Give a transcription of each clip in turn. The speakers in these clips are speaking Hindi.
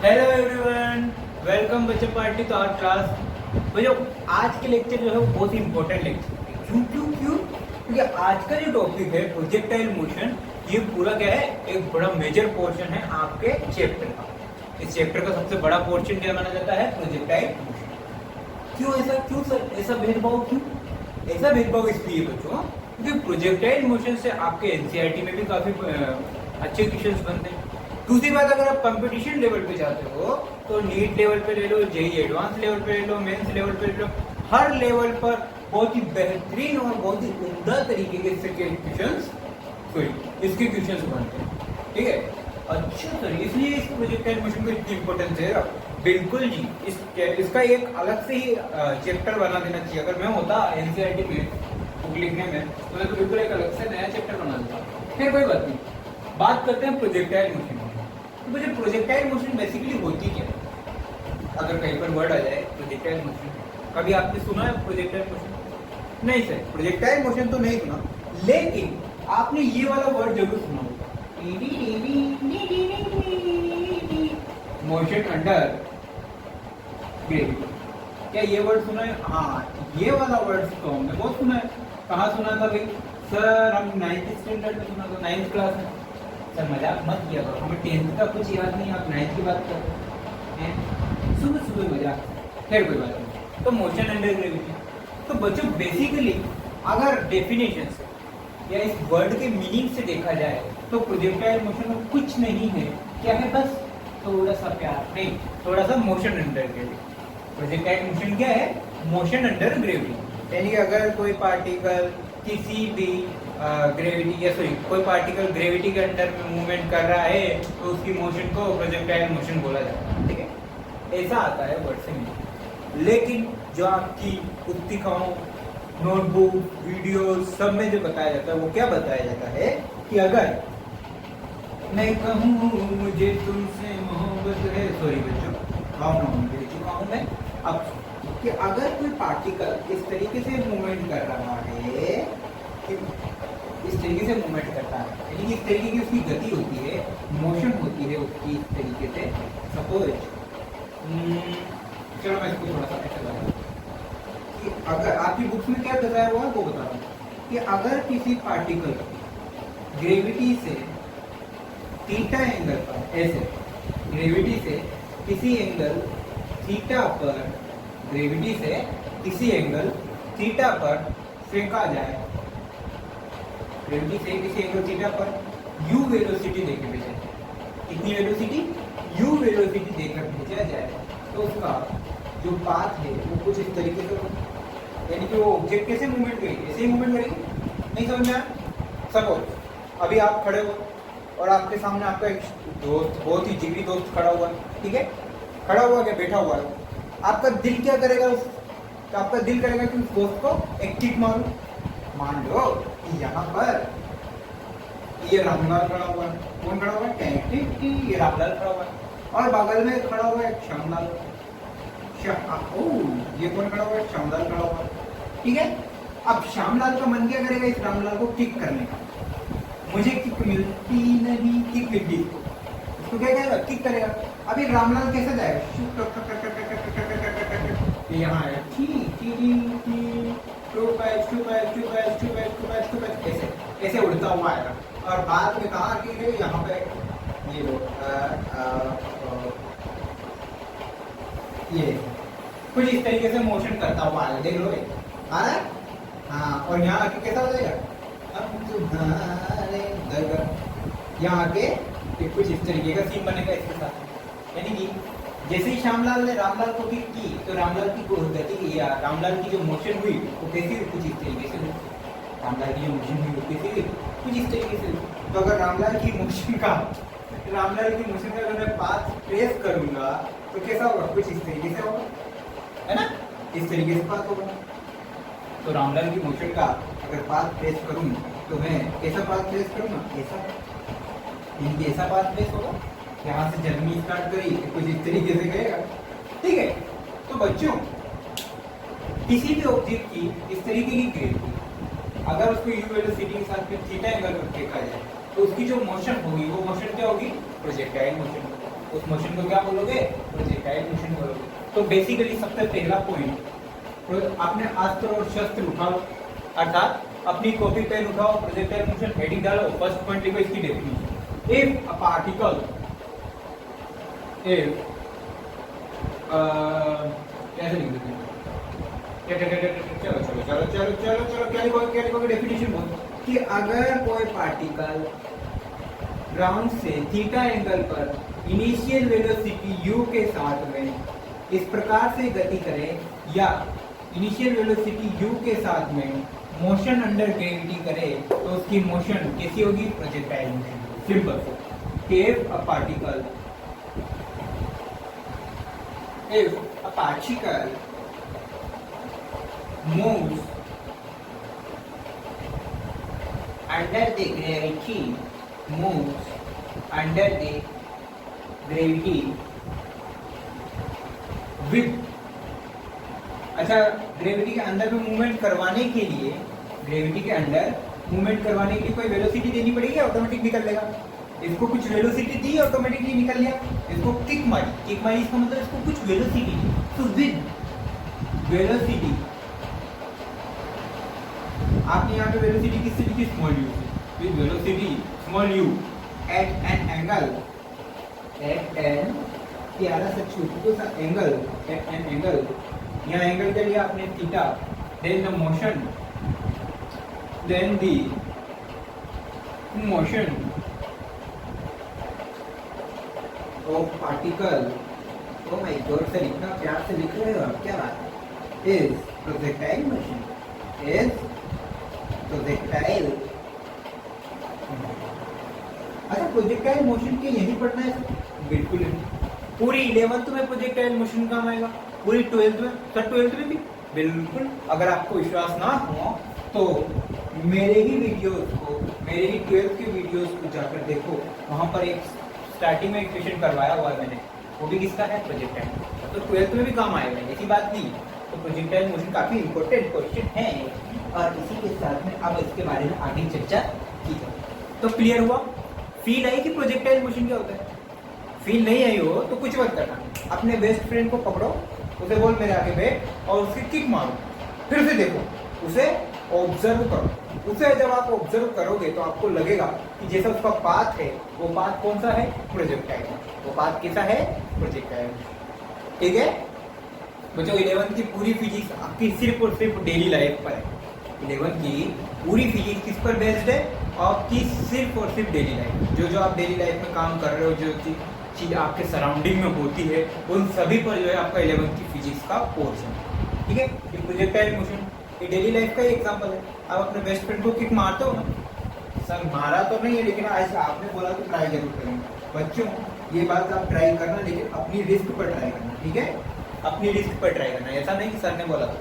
हेलो एवरीवन, वेलकम बच्चों पार्टी तो आवर क्लास। बच्चों आज के लेक्चर जो है वो बहुत ही इंपॉर्टेंट लेक्चर है। क्यों क्यों क्यों क्योंकि आज का जो टॉपिक है प्रोजेक्टाइल मोशन, ये पूरा क्या है, एक बड़ा मेजर पोर्शन है आपके चैप्टर का। इस चैप्टर का सबसे बड़ा पोर्शन क्या माना जाता है, प्रोजेक्टाइल मोशन। क्यों ऐसा, क्यों सर ऐसा भेदभाव, क्यों ऐसा भेदभाव? इसलिए बच्चों क्योंकि प्रोजेक्टाइल मोशन से आपके एनसीईआरटी में भी काफी अच्छे क्वेश्चंस बनते हैं। दूसरी बात, अगर आप कंपटीशन लेवल पे जाते हो तो नीट लेवल पे ले लो, जेई एडवांस लेवल पे ले लो, मेंस लेवल पे ले लो, हर लेवल पर बहुत ही बेहतरीन और बहुत ही उम्दा तरीके के इसके क्वेश्चंस बनते हैं। ठीक है, अच्छा सर इसलिए इस प्रोजेक्टाइल मोशन को इतनी इंपॉर्टेंस है। बिल्कुल जी, इसका एक अलग से ही चैप्टर बना देना चाहिए। अगर मैं होता एनसीईआरटी में बुक लिखने में तो मैं तो बिल्कुल एक अलग से नया चैप्टर बना देता। फिर कोई बात नहीं, बात करते हैं प्रोजेक्टाइल मोशन। तो मुझे प्रोजेक्टाइल मोशन बेसिकली होती क्या है? अगर कहीं पर वर्ड आ जाए प्रोजेक्टाइल मोशन, कभी आपने सुना है प्रोजेक्टाइल मोशन? नहीं सर, प्रोजेक्टाइल मोशन तो नहीं सुना, लेकिन आपने ये वाला वर्ड जरूर सुना होगा, मोशन अंडर ग्रेविटी। क्या ये वर्ड सुना है? हाँ, ये वाला वर्ड तो हमने बहुत सुना है। कहाँ सुना था भाई? सर हम 9th स्टैंडर्ड में सुना था, 9th क्लास में। सर मजाक मत किया करो, हमें 10th का कुछ याद नहीं, आप 9th की बात कर रहे हैं। सुबह सुबह मजाक। खैर कोई बात नहीं। तो मोशन अंडर ग्रेविटी, तो बच्चों बेसिकली अगर डेफिनेशन से या इस वर्ड के मीनिंग से देखा जाए तो प्रोजेक्टाइल मोशन में कुछ नहीं है। क्या है? बस थोड़ा सा प्यार, नहीं थोड़ा सा motion under gravity. Projectile motion क्या है? Motion under gravity. यानी कि अगर कोई पार्टिकल किसी भी ग्रेविटी या सॉरी कोई पार्टिकल ग्रेविटी के अंडर में मूवमेंट कर रहा है तो उसकी मोशन को प्रोजेक्टाइल मोशन बोला जाता है। ठीक है, ऐसा आता है वर्ड से मीनिंग। लेकिन जो आपकी पुस्तिकाओं, नोटबुक, वीडियो सब में जो बताया जाता है वो क्या बताया जाता है कि अगर मैं कहूँ मुझे तुमसे मोहब्बत है, सॉरी बच्चों दे चुका हूँ मैं अब, कि अगर कोई पार्टिकल इस तरीके से मूवमेंट कर रहा है, इस तरीके से मूवमेंट करता है, यानी कि इस तरीके की उसकी गति होती है, मोशन होती है उसकी इस तरीके से। सपोज चलो मैं इसको थोड़ा सा ऐसे बताऊँ कि अगर आपकी बुक्स में क्या बताया हुआ है वो बता रहा हूँ कि अगर किसी पार्टिकल ग्रेविटी से थीटा एंगल पर, ऐसे ग्रेविटी से किसी एंगल थीटा पर, ग्रेविटी से किसी एंगल थीटा पर फेंका जाए, ग्रेविटी से किसी एंगल थीटा पर u वेलोसिटी देकर भेजा जाए, कितनी वेलोसिटी? u वेलोसिटी देकर भेजा जाए, तो उसका जो पाथ है वो कुछ इस तरीके से, यानी कि वो ऑब्जेक्ट कैसे मूवमेंट करेगी, ऐसे ही मूवमेंट करेगी। नहीं समझ में आया? सपोज अभी आप खड़े हो और आपके सामने आपका एक दोस्त, बहुत ही जिगरी दोस्त खड़ा हुआ है। ठीक है, खड़ा हुआ क्या, बैठा हुआ है। आपका दिल क्या करेगा? तो आपका दिल करेगा कि उस दोस्त को एक किक मारूं। मान लो कि यहाँ पर ये रामलाल खड़ा हुआ है। कौन खड़ा हुआ है? ये रामलाल खड़ा हुआ है, और बगल में खड़ा हुआ है श्यामलाल। ये कौन खड़ा हुआ है? श्यामलाल खड़ा हुआ है। ठीक है, अब श्यामलाल का मन क्या करेगा? इस रामलाल को किक करने का। मुझे किक मिलती नहीं, किक मिल गई, तो क्या करेगा? किक करेगा। अभी रामलाल कैसे जाएगा? यहाँ है ऐसे उड़ता हुआ आएगा, और बाद में कहा कि यहाँ पे ये लो ये कुछ इस तरीके से मोशन करता हुआ आएगा। देख लो आ रहा है। हाँ, और यहाँ आके कैसा हो जाएगा? अब तुम्हारे दरगाह, यहाँ आके कुछ इस तरीके का सीन बनेगा इसके साथ। यानी कि जैसे ही श्यामलाल ने रामलाल को किक की तो रामलाल की गति या रामलाल की जो मोशन हुई वो कैसी हुई? कुछ इस तरीके से हुई। रामलाल की जो मोशन हुई वो कैसी हुई? कुछ इस तरीके से हुई। तो अगर रामलाल की मोशन का अगर मैं पाथ ट्रेस करूंगा तो कैसा होगा? कुछ इस तरीके से होगा, है ना? इस तरीके से पाथ होगा। तो रामलाल की मोशन का अगर पाथ ट्रेस करूँ तो मैं कैसा पाथ ट्रेस करूँगा? ऐसा पाथ ट्रेस होगा। यहाँ से जर्नी स्टार्ट करी कुछ इस तरीके से गएगा। ठीक है, तो बच्चों किसी भी ऑब्जेक्ट की इस तरीके की ग्रेविटी अगर उसको u वेलोसिटी के साथ थीटा एंगल पर फेंका जाए तो उसकी जो मोशन होगी वो मोशन क्या होगी? Projectile motion. उस मोशन को क्या बोलोगे? प्रोजेक्टाइल मोशन बोलोगे। तो बेसिकली सबसे पहला पॉइंट, आपने अस्त्र और शस्त्र उठाओ, अर्थात अपनी कॉपी पेन उठाओ, प्रोजेक्टाइल मोशन हेडिंग डालो, फर्स्ट पॉइंट लिखो इसकी definition. If a particle, if कैसे लिख देते हैं? चलो चलो चलो चलो चलो चलो क्या लिखोगे डेफिनेशन बोलो कि अगर कोई पार्टिकल ग्राउंड से थीटा एंगल पर इनिशियल वेलोसिटी u के साथ में इस प्रकार से गति करे, या इनिशियल वेलोसिटी u के साथ में मोशन अंडर ग्रेविटी करे, तो उसकी मोशन कैसी होगी? Projectile motion. Simple. If a particle moves under the gravity, moves under the gravity with, अच्छा, ग्रेविटी के अंदर में मूवमेंट करवाने के लिए, ग्रेविटी के अंदर मूवमेंट करवाने के लिए कोई वेलोसिटी देनी पड़ेगी, ऑटोमेटिक निकल लेगा। इसको कुछ वेलोसिटी दी, ऑटोमेटिकली निकल लिया। इसको किक मारी इसका मतलब इसको कुछ वेलोसिटी दी। तो विद वेलोसिटी, आपने यहाँ पे वेलोसिटी किससे लिखी? स्मॉल यू से। With velocity small u at an angle, at an प्यारा सा छोटा सा एंगल, एट एन एंगल, यहाँ एंगल क्या लिया आपने? Theta. Then the motion, then the motion of particle, oh my god sir इतना प्यार से लिख रहे हो आप, क्या बात है? Is projectile motion, is projectile. अच्छा, प्रोजेक्टाइल मोशन के यही पढ़ना है? बिल्कुल नहीं। पूरी 11th में प्रोजेक्टाइल मोशन काम आएगा, पूरी 12th में, सर 12th में भी बिल्कुल। अगर आपको विश्वास ना हो तो मेरे ही वीडियोस को, मेरे ही 12th के वीडियोस को जाकर देखो, वहाँ पर एक स्टार्टिंग में एक क्वेश्चन करवाया हुआ है मैंने, वो भी किसका है? प्रोजेक्टाइल। तो 12th में भी काम आएगा, ऐसी बात नहीं। तो प्रोजेक्टाइल मोशन काफी इंपॉर्टेंट क्वेश्चन है, और इसी के साथ में अब इसके बारे में आगे चर्चा की जाए। तो क्लियर हुआ? फील आई कि प्रोजेक्टाइल मोशन क्या होता है? फील नहीं आई हो तो कुछ मत करना, अपने बेस्ट फ्रेंड को पकड़ो, उसे बोल मेरे आगे बैठ, और उसकी किक मारो, फिर से देखो, उसे ऑब्जर्व करो। उसे जब आप ऑब्जर्व करोगे तो आपको लगेगा कि जैसा उसका पाथ है, वो पाथ कौन सा है? प्रोजेक्टाइल। वो पाथ कैसा है? प्रोजेक्टाइल। ठीक है बच्चों, 11th की पूरी फिजिक्स आपकी सिर्फ और सिर्फ डेली लाइफ पर है। 11th की पूरी फिजिक्स किस पर बेस्ड है? आपकी सिर्फ और सिर्फ डेली लाइफ। जो आप डेली लाइफ में काम कर रहे हो, जो चीज आपके सराउंडिंग में होती है, उन सभी पर जो है आपका 11th की फिजिक्स का कोर्स है। ठीक है, ये प्रोजेक्टाइल मोशन ये डेली लाइफ का ही एग्जांपल है। आप अपने बेस्ट फ्रेंड को किक मारते हो ना? सर मारा तो नहीं है, लेकिन ऐसा आपने बोला तो ट्राई जरूर करेंगे। बच्चों ये बात आप ट्राई करना, लेकिन अपनी रिस्क पर ट्राई करना। ठीक है, अपनी रिस्क पर ट्राई करना, ऐसा नहीं कि सर ने बोला था,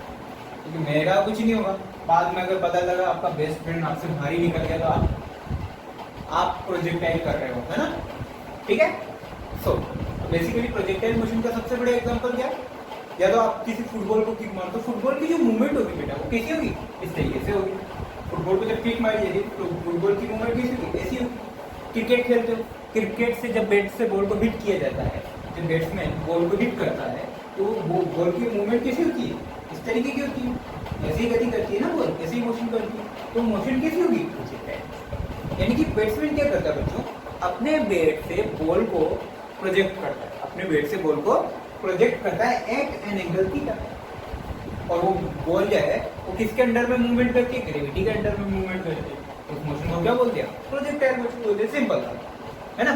क्योंकि मेरा कुछ नहीं होगा। बाद में अगर पता लगा आपका बेस्ट फ्रेंड आपसे भारी निकल गया तो आप प्रोजेक्टाइल कर रहे हो, है ना? ठीक है। सो बेसिकली प्रोजेक्टाइल मोशन का सबसे बड़ा एग्जांपल क्या है? या तो आप किसी फुटबॉल को किक मारो तो फुटबॉल की जो मूवमेंट होगी बेटा, वो कैसी होगी? इस तरीके से होगी। फुटबॉल को जब किक मारी जाएगी तो फुटबॉल की मूवमेंट कैसी होगी? ऐसी होगी। क्रिकेट खेलते हो, क्रिकेट से जब बैट से बॉल को हिट किया जाता है, जब बैट्समैन बॉल को हिट करता है तो वो बॉल की मूवमेंट कैसी होती है? इस तरीके की होती है। ऐसी गति करती है ना बॉल, ऐसी मोशन करती है। तो मोशन कैसी होगी? यानी कि बैट्समैन क्या करता है बच्चों? अपने बैट से बॉल को प्रोजेक्ट करता है, अपने बैट से बॉल को प्रोजेक्ट करता है एट एन एंगल थीटा, और वो बॉल जो है वो किसके अंडर में मूवमेंट करती है? ग्रेविटी के अंडर में मूवमेंट करती है। उस मोशन को क्या बोलते हैं? प्रोजेक्टाइल मोशन बोलते हैं। सिंपल है ना?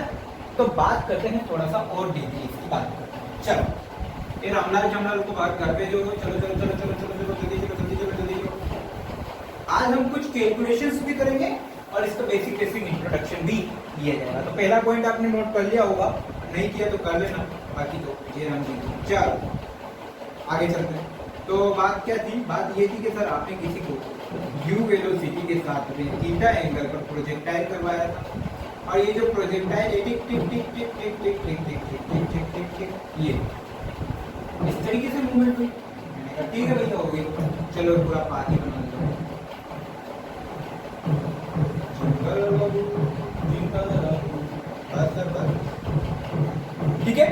तो बात करते हैं थोड़ा सा और डीपली इसकी बात करते हैं। चलो ये रामलाल जमलाल को बात कर पे जो चलो चलो चलो चलो चलो चलो जल्दी चलो जल्दी चलो जल्दी चलो। आज हम कुछ कैलकुलेशंस भी करेंगे और इसका बेसिक बेसिक इंट्रोडक्शन भी दिया जाएगा। तो पहला पॉइंट आपने नोट कर लिया होगा, नहीं किया तो कर लेना, बाकी तो ये राम जी। चलो आगे चलते हैं। तो बात क्या थी? बात ये थी कि सर आपने किसी को u वेलोसिटी के साथ में थीटा एंगल पर प्रोजेक्टाइल करवाया था, और ये जो प्रोजेक्टाइल टिक टिक टिक टिक टिक टिक टिक टिक टिक टिक टिक टिक टिक ये इस तरीके से मूवमेंट हुई। मैंने कहा ठीक है भैया हो गई, चलो पूरा पानी बना लो। ठीक है,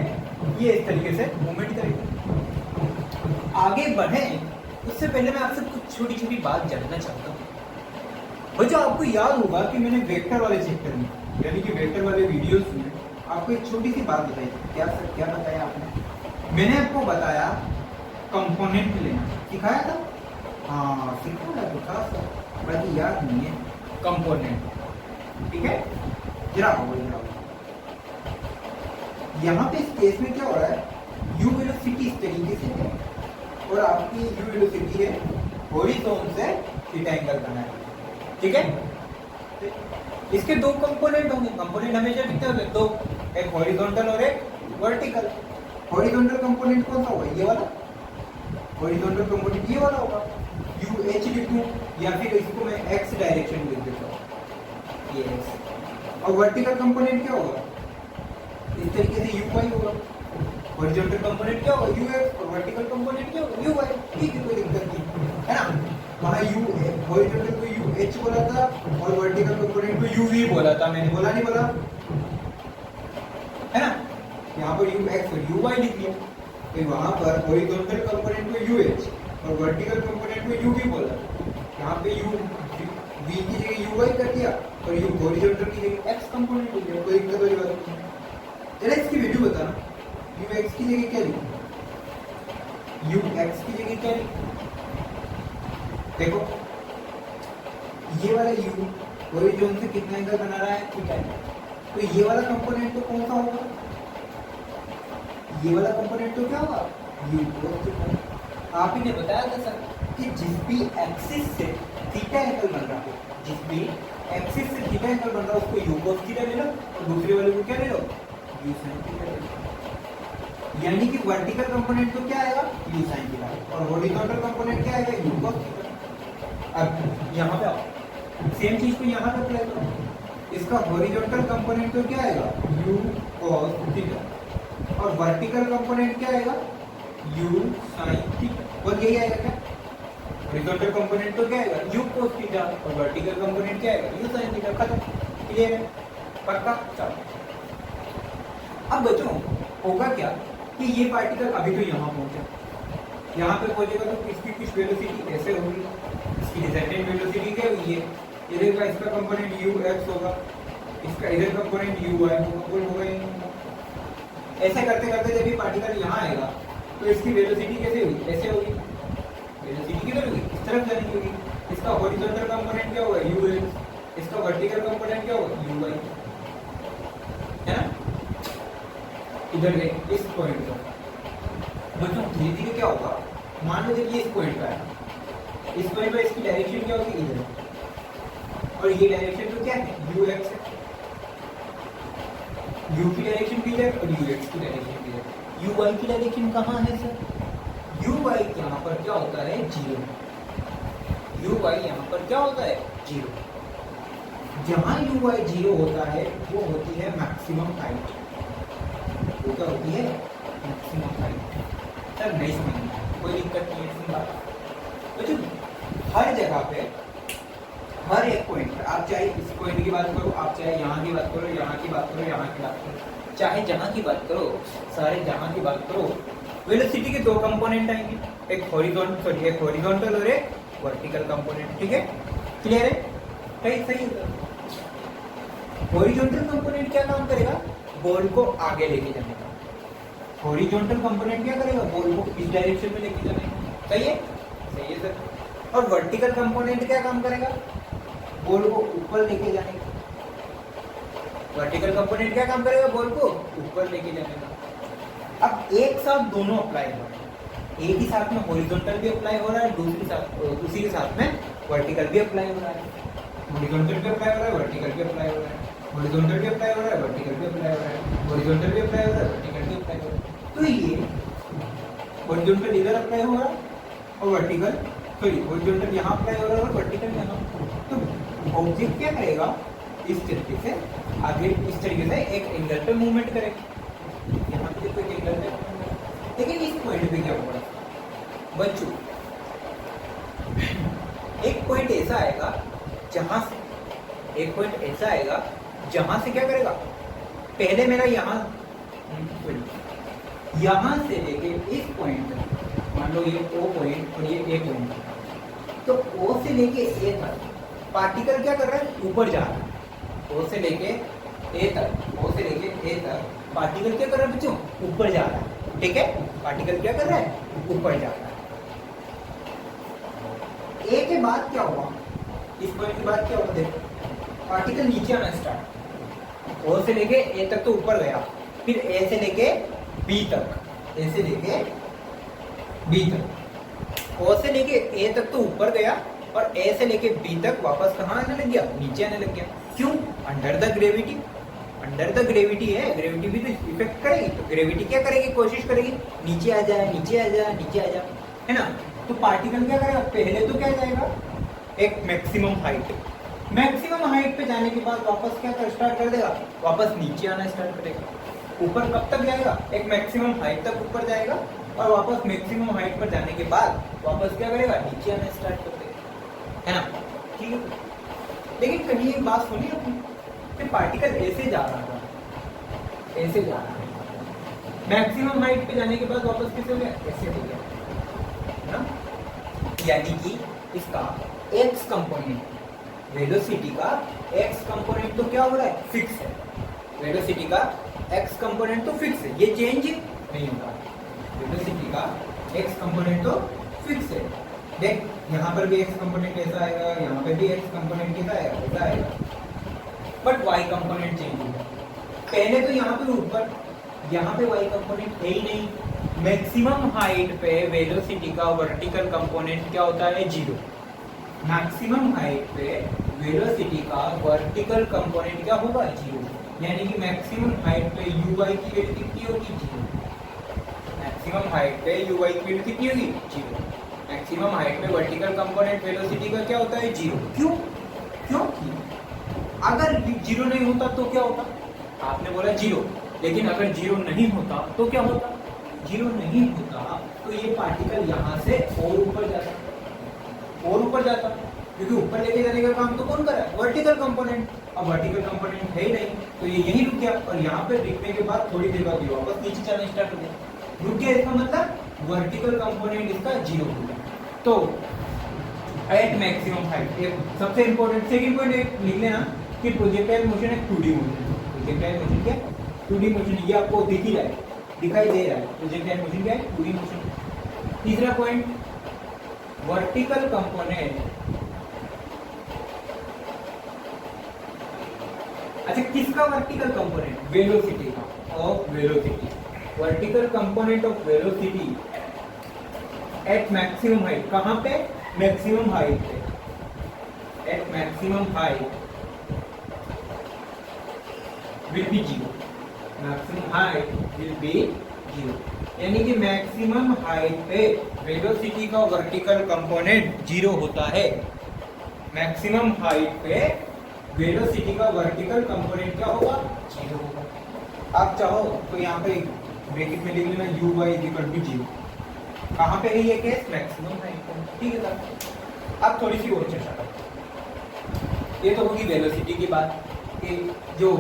ये इस तरीके से मूवमेंट करेगी। आगे बढ़े उससे पहले मैं आपसे कुछ छोटी छोटी बात जानना चाहता हूँ। बच्चों आपको याद होगा कि मैंने वेक्टर वाले चैप्टर में यानी कि वेक्टर वाले वीडियोस में आपको एक छोटी सी बात बताई थी। क्या बताया आपने? मैंने आपको बताया कंपोनेंट लेना, सिखाया था। हाँ सिखाया तो था सर, बाकी याद नहीं है। कंपोनेंट, ठीक है, जरा यहाँ पे इस केस में क्या हो रहा है, यू वेलोसिटी इस तरीके से है और आपकी यू वेलोसिटी है हॉरिजॉन से थीटा एंगल बना है, ठीक है। इसके दो कंपोनेंट होंगे, कंपोनेंट हमेशा कितने होंगे? दो, एक हॉरिजॉन्टल और एक वर्टिकल। हॉरिजॉन्टल कंपोनेंट कौन सा होगा? ये वाला। हॉरिजॉन्टल कंपोनेंट ये वाला होगा, यू एच लिख दूं या फिर इसको मैं एक्स डायरेक्शन लिख देता हूँ, ये एक्स। और वर्टिकल कंपोनेंट क्या होगा? इस तरीके से यू वाई होगा। हॉरिजॉन्टल कंपोनेंट क्या होगा? यू एक्स, और वर्टिकल कंपोनेंट क्या होगा? U y. ठीक है, कोई दिक्कत नहीं है ना। वहाँ यू हॉरिजॉन्टल को यू एच बोला था और वर्टिकल कंपोनेंट को यू वी बोला था, मैंने बोला नहीं बोला, है ना। यहाँ पर यू एक्स और यू वाई लिख लिया, फिर वहाँ पर हॉरिजॉन्टल कंपोनेंट को यू एच और वर्टिकल कंपोनेंट को यू वी बोला। यहाँ पे यू वी की जगह यू वाई कर दिया और यू हॉरिजॉन्टल की जगह एक्स कंपोनेंट हो गया, कोई दिक्कत वाली बात नहीं। चलो इसकी वैल्यू बताना, यू एक्स की जगह क्या लिखूं? यू एक्स की जगह क्या लिखूं? देखो ये वाला यू हॉरिजॉन से कितना एंगल बना रहा है? थीटा है। तो ये वाला कंपोनेंट तो कौन सा होगा? ये वाला कंपोनेंट तो क्या होगा? You cos theta. आप ही ने बताया था सर कि जिस भी एक्सिस से थीटा एंगल बन रहा है, जिस भी एक्सिस से थीटा एंगल बन रहा है उसको यू cos थीटा ले लो और दूसरे वाले को क्या ले लो? यू sin थीटा ले लो। यानी कि वर्टिकल कंपोनेंट तो क्या आएगा? यू sin थीटा और हॉरिजॉन्टल कंपोनेंट क्या आएगा? You cos theta. अब यहाँ पे आओ, सेम चीज को यहाँ पे अप्लाई करो। इसका हॉरिजॉन्टल कंपोनेंट तो क्या आएगा? यू cos थीटा और वर्टिकल कंपोनेंट क्या आएगा? You sin theta. और यही आएगा क्या? हॉरिजॉन्टल कंपोनेंट तो क्या आएगा? यू cos थीटा और वर्टिकल कंपोनेंट क्या आएगा? You sin theta. खत्म, क्लियर है, पक्का। चलो अब बच्चों होगा क्या कि ये पार्टिकल अभी तो यहाँ पहुंचा, यहाँ पे पहुंचेगा तो इसकी कुछ वेलोसिटी ऐसे होगी, इसकी रिजल्टेंट वेलोसिटी क्या होगी? ये इधर का इसका कंपोनेंट यू एक्स होगा, इसका इधर कंपोनेंट यू वाई होगा, कोई होगा ही नहीं। ऐसे करते करते जब ये पार्टिकल यहाँ आएगा तो इसकी वेलोसिटी कैसे होगी? ऐसे होगी। वेलोसिटी किधर होगी? इस तरफ जाने की होगी। इसका हॉरिजॉन्टल कंपोनेंट क्या होगा? यू एक्स, इसका वर्टिकल कंपोनेंट क्या होगा? यू वाई, है ना। इधर गए इस पॉइंट पर, बच्चों धीरे धीरे क्या होगा? मान लो देखिए इस पॉइंट पर है, इस पॉइंट पर इसकी डायरेक्शन क्या होगी? इधर, और ये डायरेक्शन तो क्या है? यू एक्स है। यू की डायरेक्शन भी इधर और यू एक्स की डायरेक्शन भी इधर। यू वाई की डायरेक्शन कहाँ है सर? यू वाई यहाँ पर क्या होता है? जीरो। यू वाई यहाँ पर क्या होता है? जीरो। जहाँ यू वाई जीरो होता है वो होती है मैक्सिमम हाइट। वो क्या होती है? Maximum height. सर नहीं समझना, कोई दिक्कत नहीं है, सुन तो हर जगह पे हर एक पॉइंट पर, आप चाहे इस पॉइंट की बात करो, आप चाहे यहाँ की बात करो, यहाँ की बात करो, यहाँ की बात करो, चाहे जहाँ की बात करो, सारे जहाँ की बात करो, वेलोसिटी के दो कंपोनेंट आएंगे, एक हॉरिजॉन्टल और एक वर्टिकल कंपोनेंट। ठीक है, क्लियर है? सही है। हॉरिजॉन्टल कंपोनेंट क्या काम करेगा? बॉल को आगे लेके जाने का। हॉरिजॉन्टल कंपोनेंट क्या करेगा? बॉल को इस डायरेक्शन में लेके जाने का। सही है सर। और वर्टिकल कंपोनेंट क्या काम करेगा? बॉल को ऊपर लेके जाने का। वर्टिकल कंपोनेंट क्या काम करेगा? बॉल को ऊपर लेके जाने का। अब एक साथ दोनों अप्लाई हो रहा है, एक ही साथ में हॉरिजॉन्टल भी अप्लाई हो रहा है, उसी के साथ में वर्टिकल भी अप्लाई हो रहा है। हॉरिजॉन्टल भी अप्लाई हो रहा है, वर्टिकल भी अप्लाई हो रहा है, हॉरिजॉन्टल भी अप्लाई हो रहा है, वर्टिकल भी अप्लाई हो रहा है, हॉरिजॉन्टल भी अप्लाई हो रहा है, वर्टिकल भी अप्लाई हो रहा है। तो ये हॉरिजॉन्टल इधर अप्लाई हो रहा है और वर्टिकल, सॉरी हॉरिजॉन्टल यहाँ अप्लाई हो रहा है और वर्टिकल यहाँ। तो ऑब्जेक्ट क्या करेगा? इस तरीके से आगे इस तरीके से एक एंगल पे मूवमेंट करेगा। यहाँ पे देखो एक एंगल पे, लेकिन इस पॉइंट पे क्या होगा बच्चों? एक पॉइंट ऐसा आएगा जहां से, एक पॉइंट ऐसा आएगा जहां से क्या करेगा? पहले मेरा यहाँ यहां से लेके इस पॉइंट तक, मान लो ये O पॉइंट और ये A पॉइंट, तो O से लेके A तक पार्टिकल क्या कर रहा है, ऊपर जा रहा है। O से लेके A तक पार्टिकल क्या कर रहा है बच्चों, ऊपर जा रहा है। ठीक है, पार्टिकल क्या कर रहा है, ऊपर जा रहा है। A के बाद क्या हुआ, इस पॉइंट के बाद क्या हुआ, देखो पार्टिकल नीचे आना स्टार्ट, O से लेके A तक तो ऊपर गया, फिर A से लेके B तक, A से लेके B तक, O से लेके A तक तो ऊपर गया और A से लेके B तक वापस कहाँ आने लग गया, नीचे आने लग गया। क्यों, under the gravity, under the gravity है, ग्रेविटी भी तो इफेक्ट करेगी, तो ग्रेविटी क्या करेगी, कोशिश करेगी नीचे आ जाए, नीचे आ जाए, नीचे आ जाए, है ना। तो पार्टिकल क्या करेगा, पहले तो क्या जाएगा, एक मैक्सिमम हाइट, मैक्सिमम हाइट पे जाने के बाद वापस क्या कर स्टार्ट कर देगा, वापस नीचे आना स्टार्ट करेगा। ऊपर कब तक जाएगा, एक मैक्सिमम हाइट तक ऊपर जाएगा और वापस मैक्सिमम हाइट पर जाने के बाद वापस क्या करेगा, नीचे आना स्टार्ट कर देगा, है ना। ठीक है, लेकिन कहीं एक बात सुनी आपने, कि पार्टिकल ऐसे जा रहा था, ऐसे जा रहा है, मैक्सिमम हाइट पे जाने के बाद वापस कैसे हो गया, ऐसे हो गया, है ना। यानी कि इसका एक्स कंपोनेंट, वेलोसिटी का एक्स कंपोनेंट तो क्या हो रहा है, फिक्स है, वेलोसिटी का एक्स कंपोनेंट तो फिक्स है, ये चेंज नहीं होगा। वेलोसिटी का एक्स कंपोनेंट तो फिक्स है। देख यहाँ पर भी एक्स कंपोनेंट कैसा आएगा, यहाँ पे भी एक्स कंपोनेंट कैसा आएगा, ऐसा आएगा, बट वाई कंपोनेंट चेंज होगा। पहले तो यहाँ पे ऊपर, यहाँ पे वाई कंपोनेंट है ही नहीं। मैक्सिमम हाइट पे वेलोसिटी का वर्टिकल कंपोनेंट क्या होता है, 0। मैक्सिमम हाइट पे वेलोसिटी का वर्टिकल कंपोनेंट क्या होगा, 0। यानी कि मैक्सिमम हाइट पे uy की वैल्यू कितनी होगी, 0। मैक्सिमम हाइट पे uy की वैल्यू कितनी होगी, 0। मैक्सिमम हाइट पे वर्टिकल कंपोनेंट वेलोसिटी का क्या होता है, 0। क्यों, क्योंकि अगर 0 नहीं होता तो क्या होता, आपने बोला 0, लेकिन अगर 0 नहीं होता तो क्या होता, 0 नहीं होता तो ये पार्टिकल यहाँ से और ऊपर जाता, और ऊपर जाता, क्योंकि ऊपर लेके जाने का काम तो कौन कर रहा है, वर्टिकल कंपोनेंट। अब वर्टिकल कंपोनेंट है ही नहीं, तो ये यहीं रुक गया और यहाँ पे रुकने के बाद थोड़ी देर बाद वापस नीचे चलना स्टार्ट हो गया, रुक गया, इसका मतलब वर्टिकल कंपोनेंट इसका 0 हो गया। तो एट मैक्सिमम हाइट, एक सबसे इंपॉर्टेंट सेकंड पॉइंट लिख लेना कि प्रोजेक्टाइल मोशन एक 2D मोशन, प्रोजेक्टाइल मोशन क्या, 2D मोशन, ये आपको दिख ही रहा है, दिखाई दे रहा है, प्रोजेक्टाइल मोशन क्या है, 2D मोशन। तीसरा पॉइंट, वर्टिकल कंपोनेंट, अच्छा किसका वर्टिकल कंपोनेंट, वेलोसिटी का, of velocity, vertical component of velocity at maximum height, कहां पे, मैक्सिमम हाइट पे, at maximum height will be 0, maximum height will be 0। यानी कि मैक्सिमम हाइट पे वेलोसिटी का वर्टिकल कंपोनेंट 0 होता है। मैक्सिमम हाइट पे वेलोसिटी का वर्टिकल कंपोनेंट क्या होगा, 0 होगा। आप चाहो तो यहाँ पे ब्रैकेट में लिख लेना uy इक्वल टू 0। कहाँ पे है ये केस, मैक्सिमम हाइट पे, ठीक है सर। अब थोड़ी सी और चर्चा करते, ये तो होगी वेलोसिटी की बात कि जो,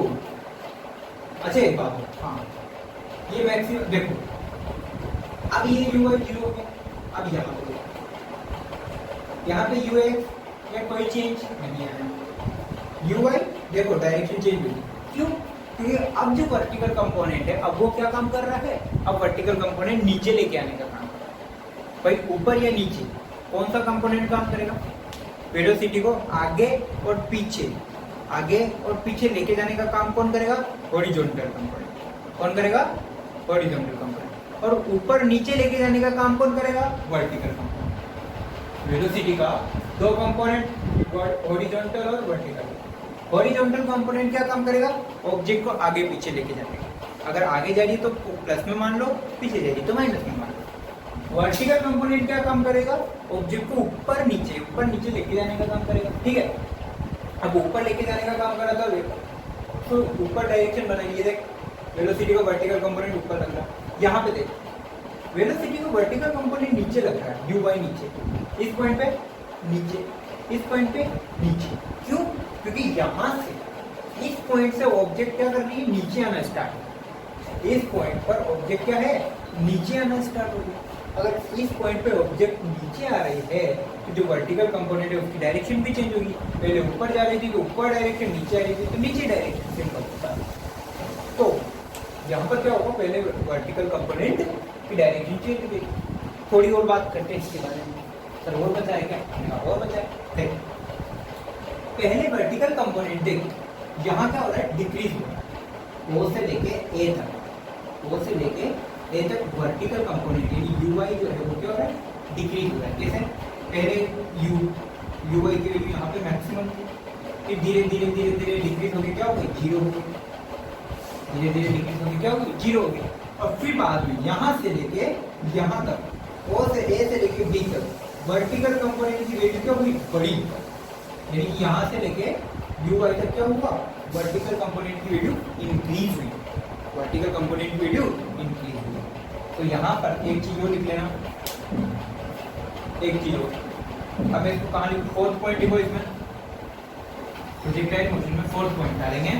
अच्छा एक बात हो, हाँ ये मैक्सिमम देखो, अब ये uy 0 हो गया, अब यहाँ पे ux में कोई चेंज नहीं आया, uy देखो डायरेक्शन चेंज हुई, क्यों, क्योंकि अब जो वर्टिकल कंपोनेंट है अब वो क्या काम कर रहा है, अब वर्टिकल कंपोनेंट नीचे लेके आने का काम कर रहा है। भाई ऊपर या नीचे कौन सा कंपोनेंट काम करेगा, वेलोसिटी को आगे और पीछे, आगे और पीछे लेके जाने का काम कौन करेगा, हॉरिजॉन्टल कंपोनेंट, कौन करेगा, हॉरिजॉन्टल कंपोनेंट। और ऊपर नीचे लेके जाने का काम कौन करेगा, वर्टिकल कंपोनेंट। वेलोसिटी का दो कंपोनेंट, हॉरिजॉन्टल और वर्टिकल। हॉरिजॉन्टल कंपोनेंट क्या काम करेगा, ऑब्जेक्ट को आगे पीछे लेके जाने का, अगर आगे जा रही है तो प्लस में मान लो, पीछे जा रही तो माइनस में मान लो। वर्टिकल कंपोनेंट क्या काम करेगा, ऑब्जेक्ट को ऊपर नीचे लेके जाने का काम करेगा, ठीक है। अब ऊपर लेके जाने का काम करा था, तो ऊपर डायरेक्शन बनाइए, देख वेलोसिटी का वर्टिकल कंपोनेंट ऊपर लग रहा है, यहाँ पे देख वेलोसिटी का वर्टिकल कंपोनेंट नीचे लग रहा है, uy नीचे, इस पॉइंट पे नीचे, इस पॉइंट पे नीचे, क्यों, क्योंकि यहाँ से इस पॉइंट से ऑब्जेक्ट क्या कर रही है, नीचे आना स्टार्ट, इस पॉइंट पर ऑब्जेक्ट क्या है, नीचे आना स्टार्ट हो गया। अगर इस पॉइंट पे ऑब्जेक्ट नीचे आ रही है तो जो वर्टिकल कंपोनेंट है उसकी डायरेक्शन भी चेंज होगी। पहले ऊपर जा रही थी तो ऊपर डायरेक्शन, नीचे आ रही थी तो नीचे डायरेक्शन, सिंपल होता है। तो यहाँ पर क्या होगा, पहले वर्टिकल कंपोनेंट की डायरेक्शन चेंज हो गई। थोड़ी और बात करते हैं इसके बारे में। सर और बताया क्या, और बताया। पहले वर्टिकल कंपोनेंट देख, यहाँ क्या हो रहा है, डिक्रीज हो रहा है। ओ से लेके ए तक, ओ से लेके ए तक वर्टिकल कंपोनेंट यानी ui जो है वो क्या हो रहा है, डिक्रीज हो रहा है। कैसे, पहले ui की वैल्यू यहाँ पे मैक्सिमम, फिर धीरे धीरे धीरे धीरे डिक्रीज होगी, क्या हो गई, जीरो हो गई। धीरे धीरे डिक्रीज होगी, क्या हो गई, जीरो हो गई। और फिर बाद में यहाँ से लेके यहाँ तक, ओ से ए से लेके बी तक वर्टिकल कंपोनेंट की वैल्यू क्या हुई, बड़ी। यानी कि यहाँ से लेके ui तक क्या हुआ, वर्टिकल कंपोनेंट की वैल्यू इंक्रीज हुई, वर्टिकल कंपोनेंट की वैल्यू इंक्रीज हुई। तो यहाँ पर एक चीज और लिख लेना, एक चीज और। अब इसको कहाँ लिखो, फोर्थ पॉइंट लिखो इसमें, प्रोजेक्टाइल मोशन में फोर्थ पॉइंट डालेंगे,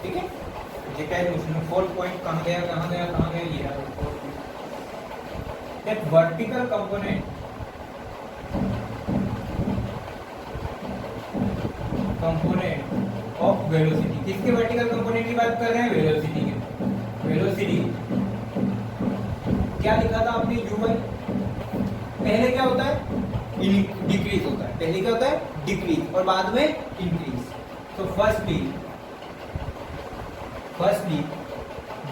ठीक है। प्रोजेक्टाइल मोशन में फोर्थ पॉइंट कहाँ गया, कहाँ गया, कहाँ गया, ये रहा fourth point. That vertical component of velocity, किसके वर्टिकल कंपोनेंट की बात कर रहे हैं, वेलोसिटी के। वेलोसिटी क्या लिखा था आपने, ui, पहले क्या होता है, डिक्रीज होता है। पहले क्या होता है, डिक्रीज, और बाद में इंक्रीज। तो firstly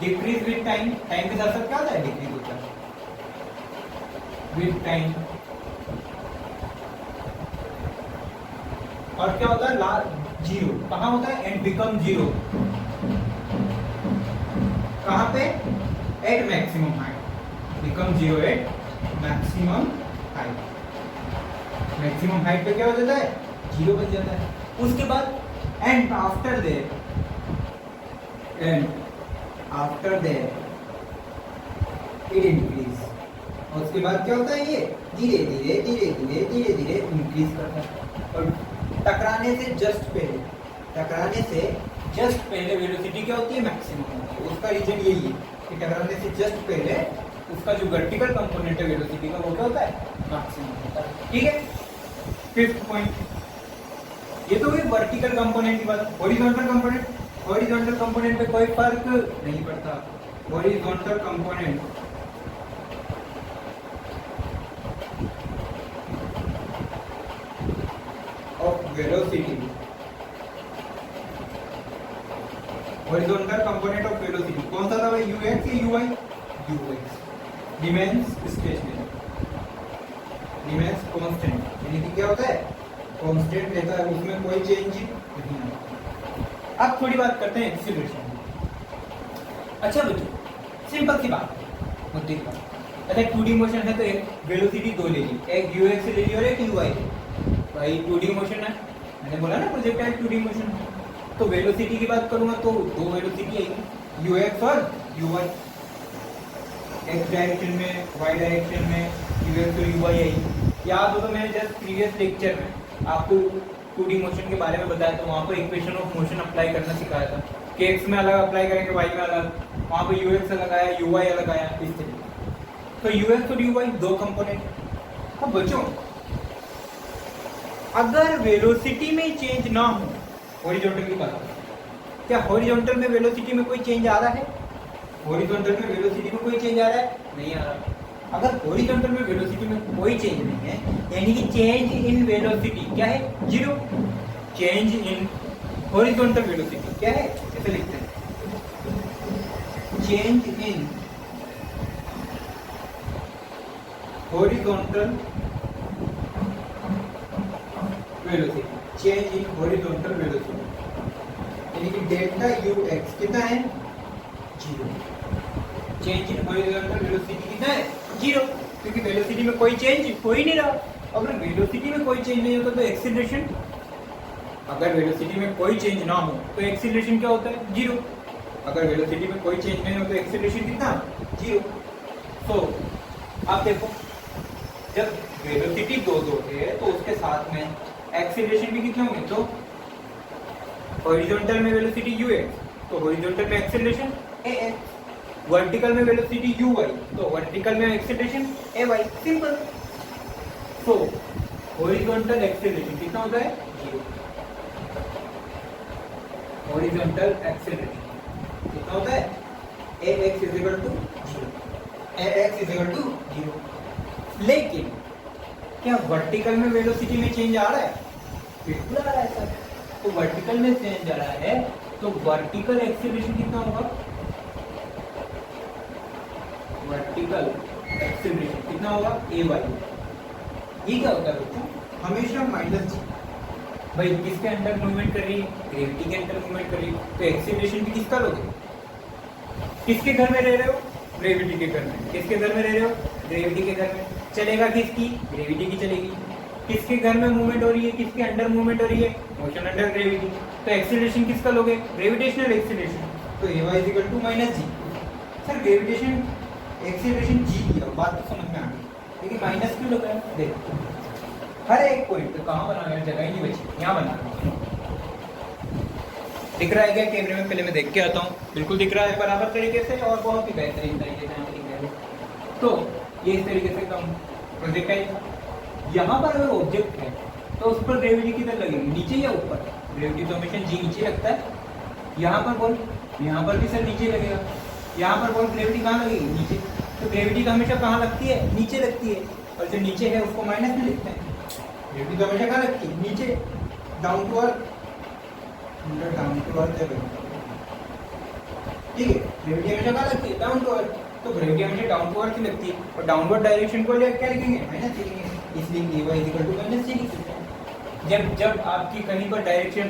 decrease with time, time के साथ साथ क्या होता है, डिक्रीज होता है विद टाइम। और क्या होता है, लास्ट जीरो, कहाँ होता है, एंड बिकम जीरो, कहाँ पे, at maximum height, become zero at maximum height. Maximum height पे क्या हो जाता है, जीरो बन जाता है। उसके बाद and after that it increase, और उसके बाद क्या होता है, ये धीरे धीरे धीरे धीरे धीरे धीरे इंक्रीज करता है। और टकराने से जस्ट पहले वेलोसिटी क्या होती है, मैक्सिमम होती है। उसका रीजन यही है कि टकराने से जस्ट पहले उसका जो वर्टिकल कंपोनेंट है वेलोसिटी का वो क्या होता है, मैक्सिमम होता है, ठीक है। फिफ्थ पॉइंट, ये तो हुई वर्टिकल कंपोनेंट की बात। हॉरिजॉन्टल कंपोनेंट पे कोई फर्क नहीं पड़ता। Horizontal component of velocity, horizontal component of velocity कौन सा था भाई, ux या ui, ux remains stationary, remains constant, यानी कि क्या होता है, कांस्टेंट रहता है, उसमें कोई चेंज नहीं आता। अब थोड़ी बात करते हैं एक्सीलरेशन। अच्छा बच्चों, सिंपल सी बात, मुद्दे की बात। अच्छा 2D मोशन है तो एक वेलोसिटी दो ले ली, एक ux ले ली और एक ui। भाई 2D मोशन है, मैंने बोला ना प्रोजेक्टाइल 2D मोशन है, तो वेलोसिटी की बात करूंगा तो दो वेलोसिटी आएगी, ux और uy। x डायरेक्शन में, y डायरेक्शन में ux और uy आएगी। याद हो तो मैंने जस्ट प्रीवियस लेक्चर में आपको 2D मोशन के बारे में बताया था, वहाँ पर इक्वेशन ऑफ मोशन अप्लाई करना सिखाया था कि x में अलग अप्लाई करेंगे, y में अलग, वहाँ पर ux अलग आया, uy अलग आया, इस तरीके। तो ux और uy दो कंपोनेंट। अब बच्चों अगर वेलोसिटी में चेंज ना हो, हॉरिजॉन्टल की बात, क्या हॉरिजॉन्टल में वेलोसिटी में कोई चेंज आ रहा है, हॉरिजॉन्टल में वेलोसिटी में कोई चेंज आ रहा है, नहीं आ रहा। अगर हॉरिजॉन्टल में वेलोसिटी में कोई चेंज नहीं है, यानी कि चेंज इन वेलोसिटी क्या है, zero. Change in horizontal velocity क्या है, ऐसे लिखते हैं, change in horizontal velocity, change in horizontal velocity, यानी कि डेल्टा ux कितना है, zero. Change in horizontal velocity कितना है, जीरो, क्योंकि वेलोसिटी में कोई चेंज हो ही नहीं रहा। अगर वेलोसिटी में कोई चेंज नहीं होता तो एक्सीलरेशन, अगर वेलोसिटी में कोई चेंज ना हो तो एक्सीलरेशन क्या होता है, जीरो। अगर वेलोसिटी में कोई चेंज नहीं हो तो एक्सीलरेशन कितना, जीरो। तो आप देखो, जब वेलोसिटी दो है तो उसके साथ में एक्सीलरेशन भी कितने होंगे, हॉरिजॉन्टल में वेलोसिटी ux, तो हॉरिजॉन्टल में एक्सेलरेशन ax, वर्टिकल में वेलोसिटी uy, तो वर्टिकल में एक्सेलरेशन ay, सिंपल। तो हॉरिजॉन्टल एक्सेलरेशन कितना होता है 0, हॉरिजॉन्टल एक्सेलरेशन कितना होता है ax is equal to 0, ax is equal to 0। लेकिन क्या वर्टिकल में वेलोसिटी में चेंज आ रहा है? बिल्कुल आ रहा है सर। तो वर्टिकल में चेंज आ रहा है तो वर्टिकल एक्सेलरेशन कितना होगा? वर्टिकल एक्सेलरेशन कितना होगा ay। ये क्या होता है बच्चों? हमेशा माइनस जी। भाई किसके अंडर मूवमेंट कर रही है? ग्रेविटी के अंडर मूवमेंट कर रही है, तो एक्सेलरेशन भी किसका लोगे? किसके घर में रह रहे हो? ग्रेविटी के घर में। किसके घर में रह रहे हो? ग्रेविटी के घर में। चलेगा किसकी? ग्रेविटी की चलेगी। किसके घर में मूवमेंट हो रही है? किसके अंडर मूवमेंट हो रही है? Motion under gravity. तो एक्सेलरेशन किसका लोगे? Gravitational acceleration. तो ay is equal to minus g. Sir gravitation acceleration g दिया, बात तो समझ में आ गई, लेकिन माइनस क्यों लगा है? देखो हर एक पॉइंट पे कहाँ बना है, जगह ही नहीं बची, यहाँ बना है। दिख रहा है क्या कैमरे में? पहले मैं देख के आता हूँ। बिल्कुल दिख रहा है बराबर तरीके से और बहुत ही बेहतरीन तरीके से। तो ये इस तरीके से कम प्रोजेक्टाइल, यहाँ पर अगर ऑब्जेक्ट है तो उस पर ग्रेविटी किधर लगेगी? नीचे या ऊपर? ग्रेविटी तो हमेशा जी नीचे लगता है। यहाँ पर बोल, यहाँ पर भी सर नीचे लगेगा। यहाँ पर बोल ग्रेविटी कहाँ लगेगी? नीचे। तो ग्रेविटी तो हमेशा कहाँ लगती है? नीचे लगती है। और जो नीचे है उसको माइनस में लिखते हैं। ग्रेविटी तो हमेशा कहाँ लगती है? नीचे, down to earth. Down to earth है, ठीक है। ग्रेविटी हमेशा कहाँ लगती है? Down to earth. तो ग्रेविटी हमेशा डाउन टू अर्थ ही लगती है, और डाउनवर्ड डायरेक्शन को लेकर क्या लिखेंगे? माइनस लिखेंगे। इसलिए ay इक्वल टू माइनस जी लिख सकते हैं। जब आपकी कहीं पर डायरेक्शन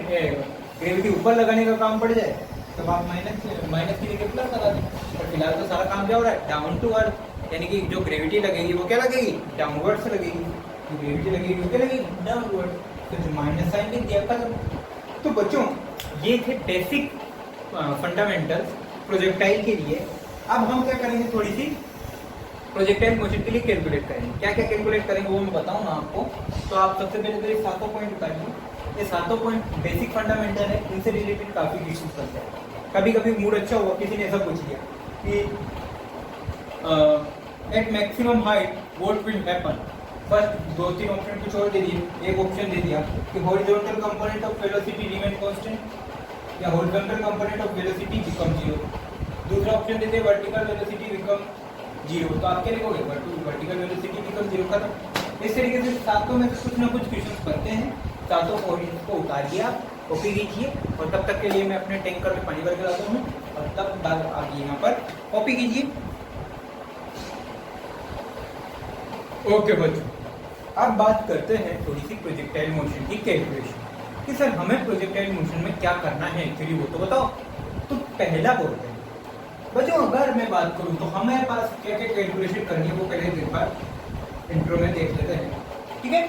ग्रेविटी ऊपर लगाने का काम पड़ जाए तब आप माइनस की जगह प्लस लगा दें। और फिलहाल तो सारा काम क्या हो रहा है? डाउन टू अर्थ, यानी कि जो ग्रेविटी लगेगी वो क्या लगेगी? डाउनवर्ड से लगेगी। जो ग्रेविटी लगेगी वो क्या लगेगी? डाउनवर्ड। तो जो माइनस साइन लिख दिया खत्म। तो बच्चों ये थे बेसिक फंडामेंटल्स प्रोजेक्टाइल के लिए। अब हम क्या करेंगे? थोड़ी सी प्रोजेक्टाइल मोशन के लिए कैलकुलेट करेंगे। क्या क्या कैलकुलेट करेंगे वो मैं बताऊँ ना आपको। तो आप सबसे पहले तो ये सातों पॉइंट उतारिए। ये सातों पॉइंट बेसिक फंडामेंटल है, इनसे रिलेटेड काफी क्वेश्चन करते हैं। कभी कभी मूड अच्छा हुआ, किसी ने ऐसा पूछ लिया कि at maximum height what will happen. First 2-3 option कुछ और दे दिए। एक ऑप्शन दे दिया कि horizontal component of velocity remain constant या horizontal component of velocity become 0। दूसरा ऑप्शन देते हैं वर्टिकल वेलोसिटी बिकम 0। तो आप क्या लिखोगे? वर्टिकल वेलोसिटी बिकम 0 खत्म। इस तरीके से सातों में कुछ ना कुछ क्वेश्चन करते हैं। सातों पॉइंट्स को उतारिए, आप कॉपी कीजिए, और तब तक के लिए मैं अपने टैंकर में पानी भर के लाता हूँ, और तब बाद आप यहाँ पर कॉपी कीजिए। ओके बच्चों, अब बात करते हैं थोड़ी सी प्रोजेक्टाइल मोशन की कैलकुलेशन कि सर हमें प्रोजेक्टाइल मोशन में क्या करना है एक्चुअली, वो तो बताओ। तो पहला बोलते हैं बच्चों, अगर मैं बात करूं तो हमारे पास क्या क्या कैलकुलेशन करनी है वो पहले एक बार इंट्रो में देख लेते हैं, ठीक है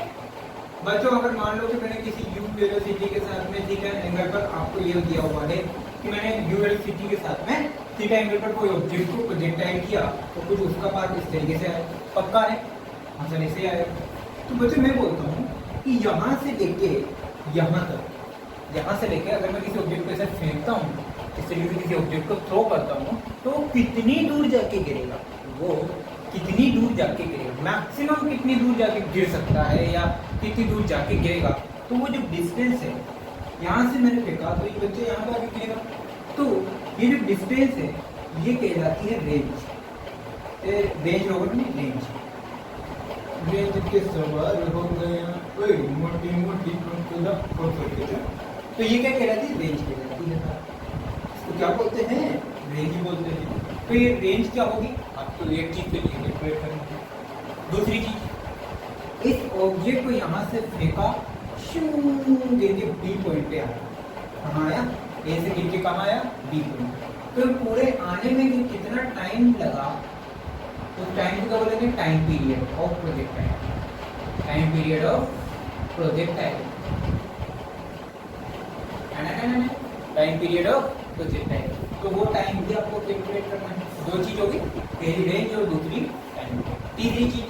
बच्चों। अगर मान लो कि मैंने किसी u वेलोसिटी के साथ में थीटा एंगल पर आपको ये दिया हुआ है कि मैंने u वेलोसिटी के साथ में थीटा एंगल पर कोई ऑब्जेक्ट को प्रोजेक्टाइल किया, तो कुछ उसका पार्ट इस तरीके से आया, पक्का है आंसर ऐसे आएगा। तो बच्चों मैं बोलता हूँ कि यहाँ से लेके यहाँ तक, यहाँ से लेके अगर मैं किसी ऑब्जेक्ट को ऐसे फेंकता हूँ, इस तरीके से किसी ऑब्जेक्ट को थ्रो करता हूँ, तो कितनी दूर जाके गिरेगा, वो कितनी दूर जाके गिरेगा, मैक्सिमम कितनी दूर जाके गिर सकता है या कितनी दूर जाके गिरेगा। तो वो जो डिस्टेंस है, यहाँ से मैंने फेंका तो ये बच्चे यहाँ पर आके गिरेगा, तो ये जो डिस्टेंस है ये कहलाती है रेंज। रेंज होगा नहीं, रेंज। रेंज के सवार हो गया मोटी मोटी, तो ये क्या कहलाती है? रेंज कहलाती है। तो क्या बोलते हैं? रेंज बोलते हैं। तो ये रेंज क्या होगी? आप तो एक चीज के लिए कैलकुलेट करेंगे। दूसरी चीज, इस ऑब्जेक्ट को यहाँ से फेंका, गिर के बी पॉइंट पे आया। कहाँ आया? ए से गिर के कहाँ आया? B point. तो पूरे आने में कितना टाइम लगा, तो टाइम को क्या बोलेंगे? Time period of projectile. Time period of projectile, time period of projectile. तो वो टाइम भी आपको कैलकुलेट करना है। दो चीज होगी, पहली रेंज और दूसरी टाइम। तीसरी चीज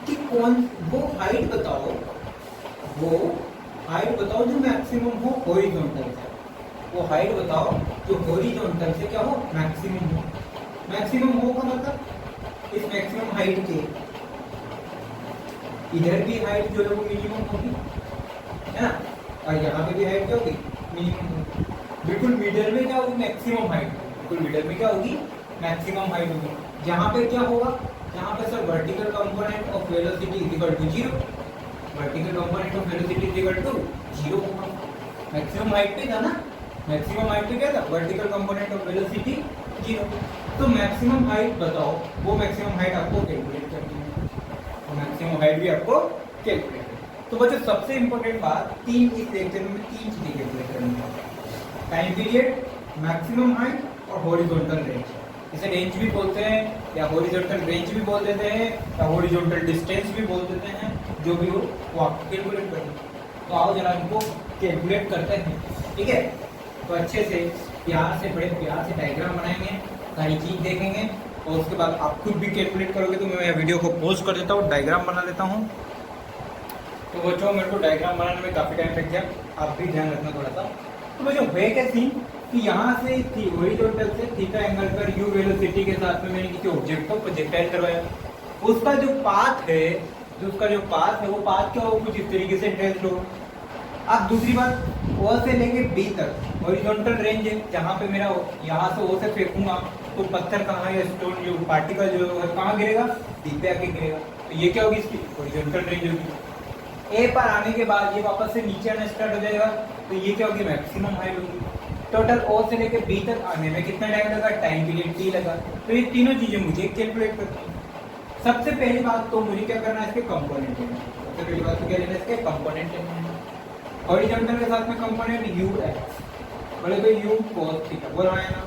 कि कौन वो हाइट बताओ, वो हाइट बताओ जो मैक्सिमम हो हॉरिजॉन्टल से, वो हाइट बताओ जो हॉरिजॉन्टल से क्या हो, मैक्सिमम हो। मैक्सिमम हो का मतलब इस मैक्सिमम हाइट के इधर भी हाइट जो है वो मिनिमम होगी, है ना, और यहाँ पे भी हाइट क्या होगी, मिनिमम होगी। बिल्कुल मिडल में क्या होगी, मैक्सिमम हाइट, बिल्कुल मिडल में क्या होगी, मैक्सिमम हाइट होगी। जहाँ पे क्या होगा, जहाँ पे sir vertical component of velocity is equal to 0, vertical component of velocity is equal to 0 होगा। मैक्सिमम हाइट पे था ना, मैक्सिमम हाइट पे क्या था, वर्टिकल कंपोनेंट ऑफ वेलोसिटी 0। तो मैक्सिमम हाइट बताओ, वो मैक्सिमम हाइट आपको कैलकुलेट करनी है, तो मैक्सिमम हाइट भी आपको कैलकुलेट करनी है। तो बच्चों सबसे इंपॉर्टेंट बात, तीन इस लेक्चर में 3 चीजें कैलकुलेट करनी है, टाइम पीरियड, मैक्सिमम हाइट और हॉरिजॉन्टल रेंज। इसे रेंज भी बोलते हैं या हॉरिजॉन्टल रेंज भी बोल देते हैं या हॉरिजॉन्टल डिस्टेंस भी बोल देते हैं, जो भी हो वो आपको कैलकुलेट करना है। तो आओ जरा इनको कैलकुलेट करते हैं, ठीक है। तो अच्छे से प्यार से, बड़े प्यार से डायग्राम बनाएंगे, सारी चीज देखेंगे और उसके बाद आप खुद भी कैलकुलेट करोगे। तो मैं वीडियो को पॉज कर देता हूँ, डायग्राम बना लेता हूँ। तो बच्चों मेरे को डायग्राम बनाने में काफ़ी टाइम लग गया, आप भी ध्यान रखना थोड़ा सा। तो बच्चों हुए क्या सीन कि यहाँ से हॉरिजॉन्टल से थीटा एंगल पर u वेलोसिटी के साथ में मैंने किसी ऑब्जेक्ट को प्रोजेक्टाइल करवाया। उसका जो पाथ है, वो पाथ क्या हो, कुछ इस तरीके से ट्रेस हो। अब दूसरी बात, O से लेके B तक हॉरिजॉन्टल रेंज है, जहाँ पे मेरा यहाँ से O से फेंकूंगा तो पत्थर कहाँ या स्टोन जो पार्टिकल जो है कहाँ गिरेगा, B पे आके गिरेगा। तो ये क्या होगी, इसकी हॉरिजॉन्टल रेंज होगी। A पर आने के बाद ये वापस से नीचे आना स्टार्ट हो जाएगा, तो ये क्या होगी, मैक्सिमम हाइट होगी। टोटल O से लेके B तक आने में कितना टाइम लगा, टाइम पीरियड T लगा। तो ये तीनों चीजें मुझे कैलकुलेट करनी है। सबसे पहली बात तो मुझे क्या करना है, इसके कंपोनेंट लेना है। सबसे पहली बात तो क्या लेना है, इसके कंपोनेंट लेना है। हॉरिजॉन्टल के साथ में कंपोनेंट ux, बोले तो u cos थीटा, बोल रहा है ना,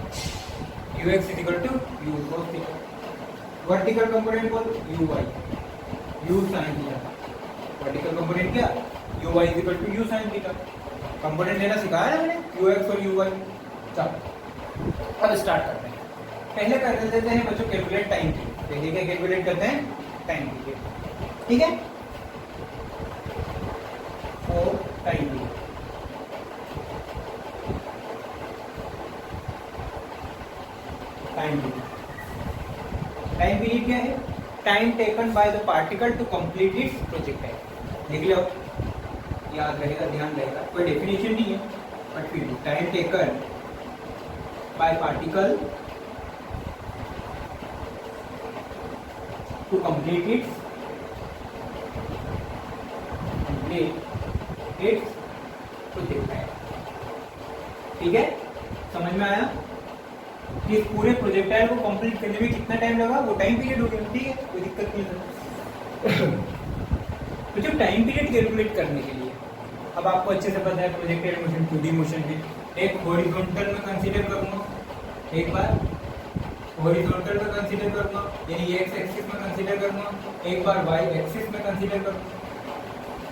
ux is equal to u cos theta. Vertical component बोल uy, u sin theta. Vertical component क्या, uy is equal to u sin theta. Component लेना सिखाया ना मैंने, ux और uy। चलो अब स्टार्ट करते हैं। पहले कर देते हैं बच्चों कैलकुलेट टाइम पीरियड। पहले क्या कैलकुलेट करते हैं, टाइम पीरियड, ठीक है। और टाइम पीरियड, टाइम पीरियड क्या है, time taken by the particle to complete its projectile. लिख लो, याद रहेगा, ध्यान रहेगा, कोई डेफिनेशन नहीं है बट फिर time taken by particle to complete its projectile, ठीक है। समझ में आया कि इस पूरे प्रोजेक्टाइल को कंप्लीट करने में कितना टाइम लगा, वो टाइम पीरियड हो गया, ठीक है, कोई दिक्कत नहीं है। तो जो टाइम पीरियड कैलकुलेट करने के लिए, अब आपको अच्छे से पता है प्रोजेक्टाइल मोशन 2D मोशन है। एक हॉरिजॉन्टल में कंसीडर करूंगा, एक बार हॉरिजॉन्टल में कंसीडर करूंगा, यानी एक्स एक्सिस में कंसीडर करूंगा, एक बार वाई एक्सिस में कंसीडर करूंगा,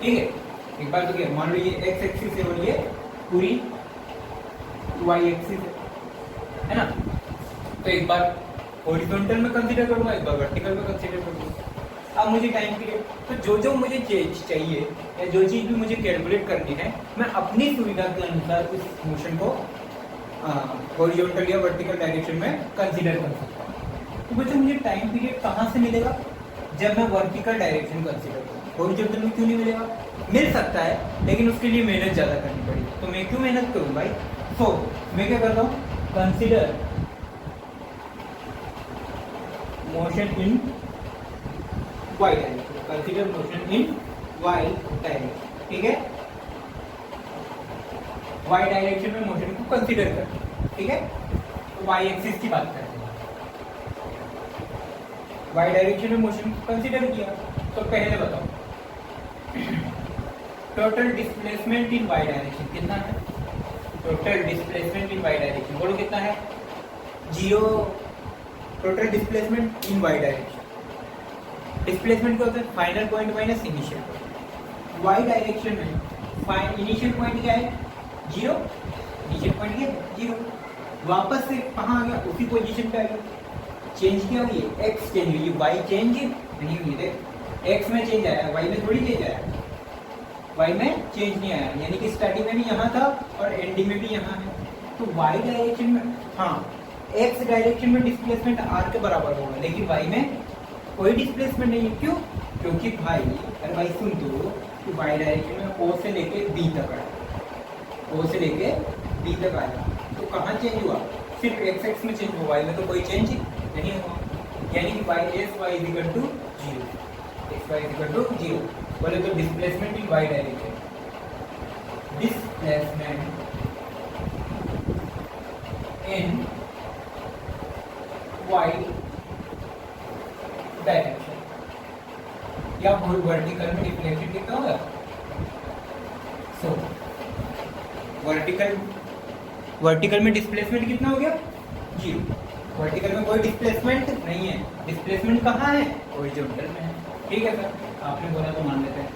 ठीक है। एक बार तो क्या, मान लो ये एक्स एक्सिस है और ये पूरी वाई एक्सिस है ना। तो एक बार हॉरिजॉन्टल में कंसीडर करूंगा, एक बार वर्टिकल में कंसीडर करूंगा। अब मुझे टाइम पीरियड, तो जो मुझे चाहिए या जो चीज़ भी मुझे कैलकुलेट करनी है, मैं अपनी सुविधा के अनुसार उस मोशन को हॉरिजॉन्टल या वर्टिकल डायरेक्शन में कंसीडर कर सकता हूँ। तो बच्चों मुझे टाइम पीरियड कहाँ से मिलेगा, जब मैं वर्टिकल डायरेक्शन कंसीडर करूँ। हॉरिजॉन्टल में क्यों नहीं मिलेगा, मिल सकता है लेकिन उसके लिए मेहनत ज़्यादा करनी पड़ेगी। तो मैं क्यों मेहनत करूँ भाई, तो मैं क्या करता हूँ, consider motion in y direction, consider motion in y direction, ठीक है। वाई डायरेक्शन में मोशन को कंसीडर कर, ठीक है। तो वाई एक्सिस की बात करते हैं, वाई डायरेक्शन में मोशन को कंसीडर किया। तो पहले बताओ total displacement in y direction कितना है, total displacement in y direction बोलो कितना है, 0। Total displacement in y direction, displacement क्या होता है, final point minus initial point. Y direction में इनिशियल पॉइंट क्या है, 0, इनिशियल पॉइंट क्या है 0। वापस से कहाँ आ गया, उसी पोजीशन पे आ गया। चेंज क्या हुई है, एक्स चेंज हुई, वाई चेंज नहीं हुई है। एक्स में चेंज आया, वाई में थोड़ी चेंज आया, y में चेंज नहीं आया, यानी कि स्टार्टिंग में भी यहाँ था और एंडिंग में भी यहाँ है। तो y डायरेक्शन में, हाँ, x डायरेक्शन में डिस्प्लेसमेंट r के बराबर होगा, लेकिन y में कोई डिस्प्लेसमेंट नहीं है। क्यों? क्योंकि भाई, अरे भाई सुन तो, कि y डायरेक्शन में o से लेके b तक आया, o से लेके b तक आया, तो कहाँ चेंज हुआ? सिर्फ x x में चेंज हुआ, y में तो कोई चेंज नहीं हुआ, यानी कि y s y is equal to 0, x y is equal to 0। बोले तो displacement in y direction, displacement in y direction, या वर्टिकल में डिफ्लेक्शन कितना होगा? सो वर्टिकल में डिस्प्लेसमेंट कितना हो गया? 0। वर्टिकल में कोई डिस्प्लेसमेंट नहीं है, डिस्प्लेसमेंट कहाँ है? हॉरिजॉन्टल में है। ठीक है सर, आपने बोला तो मान लेते हैं।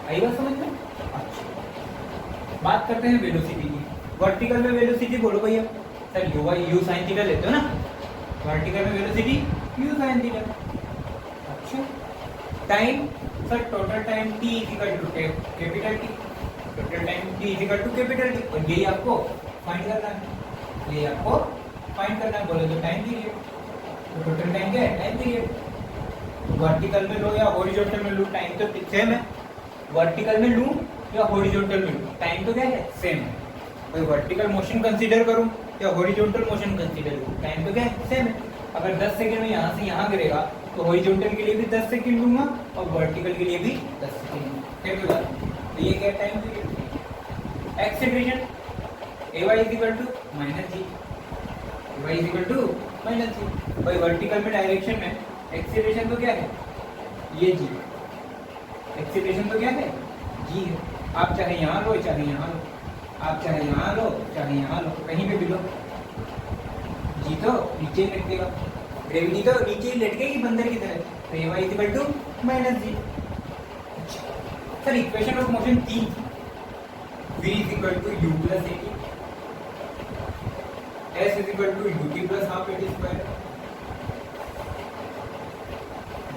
आई बात समझ में? अच्छा, बात करते हैं वेलोसिटी की। वर्टिकल में वेलोसिटी बोलो भैया। सर यू साइन थीटा लेते हो ना? वर्टिकल में वेलोसिटी यू साइन थीटा। अच्छा, time, sir total time t equal to capital T, total time t equal to capital T, और यही आपको फाइंड करना है, यही आपको फाइंड करना है। बोले तो टाइम पीरियड, तो टोटल टाइम क्या है? Time period. वर्टिकल में लो या हॉरिजॉन्टल में लो, टाइम तो सेम है। वर्टिकल में लूं या हॉरिजॉन्टल में लूं, टाइम तो क्या है? सेम है। कोई वर्टिकल मोशन कंसीडर करूं या हॉरिजॉन्टल मोशन कंसीडर करूं, टाइम तो क्या है? सेम है। अगर 10 सेकंड में यहाँ से यहाँ गिरेगा तो हॉरिजॉन्टल के लिए भी 10 सेकंड लूंगा और वर्टिकल के लिए भी 10 सेकंड। फिर कोई बात नहीं, तो ये क्या time period. Acceleration ay is equal to minus g, y is equal to minus g. भाई वर्टिकल में डायरेक्शन में एक्सेलरेशन तो क्या है? ये जी, एक्सेलरेशन तो क्या है? जी है। आप चाहे यहाँ लो चाहे यहाँ लो, आप चाहे यहाँ लो चाहे यहाँ लो, कहीं पे भी लो, जी तो नीचे ही लटकेगा, ग्रेविटी तो नीचे ही लटकेगी बंदर की तरह। तो ये y is equal to minus g. Sir equation of motion 3, v is equal to u plus at, s is equal to ut plus half at square,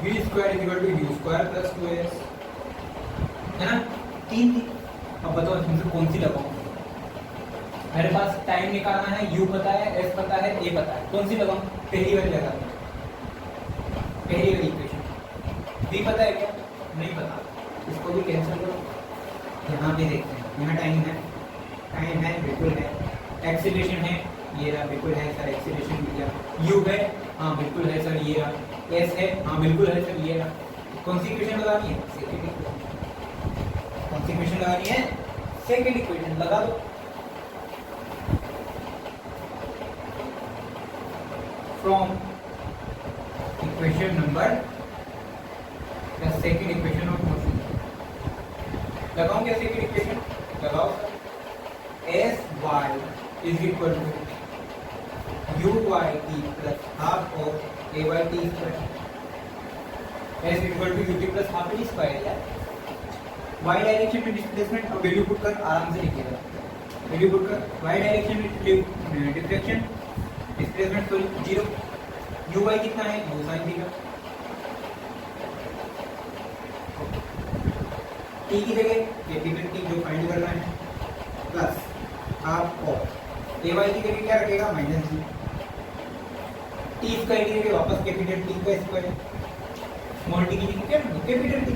v square is equal to u square plus 2s, है ना? 3 थी। अब बताओ इसमें से कौन सी लगाऊं? मेरे पास टाइम निकालना है, u पता है, s पता है, a पता है, कौन सी लगाऊं? पहली वाली लगा दूं, पहली वाली इक्वेशन। v पता है क्या? नहीं पता, इसको भी कैंसिल करो। यहाँ भी देखते हैं, यहाँ टाइम है बिल्कुल है, एक्सीलरेशन है, ये रहा बिल्कुल है सर, एक्सीलरेशन मिल गया। u है, हाँ बिल्कुल है सर, ये रहा। s है, हाँ बिल्कुल है सर, ये रहा। कौन सी इक्वेशन लगानी है? Second equation. कौन सी इक्वेशन लगानी है? सेकंड इक्वेशन लगा दो। From equation number the second equation of motion, लगाऊं क्या सेकंड इक्वेशन? लगाओ। S y is equal to u y t plus half of a y t square, s equal to u t plus half a square है। वाई डायरेक्शन में डिस्प्लेसमेंट और वैल्यू पुट कर आराम से लिखिएगा, वैल्यू पुट कर। वाई डायरेक्शन में डिफ्लेक्शन, डिस्प्लेसमेंट तो 0, यू वाई कितना है? यू साइन थीटा, टी की जगह कैपिटल टी जो फाइंड करना है, plus half of a y की जगह क्या रखेगा? माइनस जी, टी स्क्वायर की जगह वापस कैपिटल टी का स्क्वायर, स्मॉल टी की जगह क्या रखना? कैपिटल टी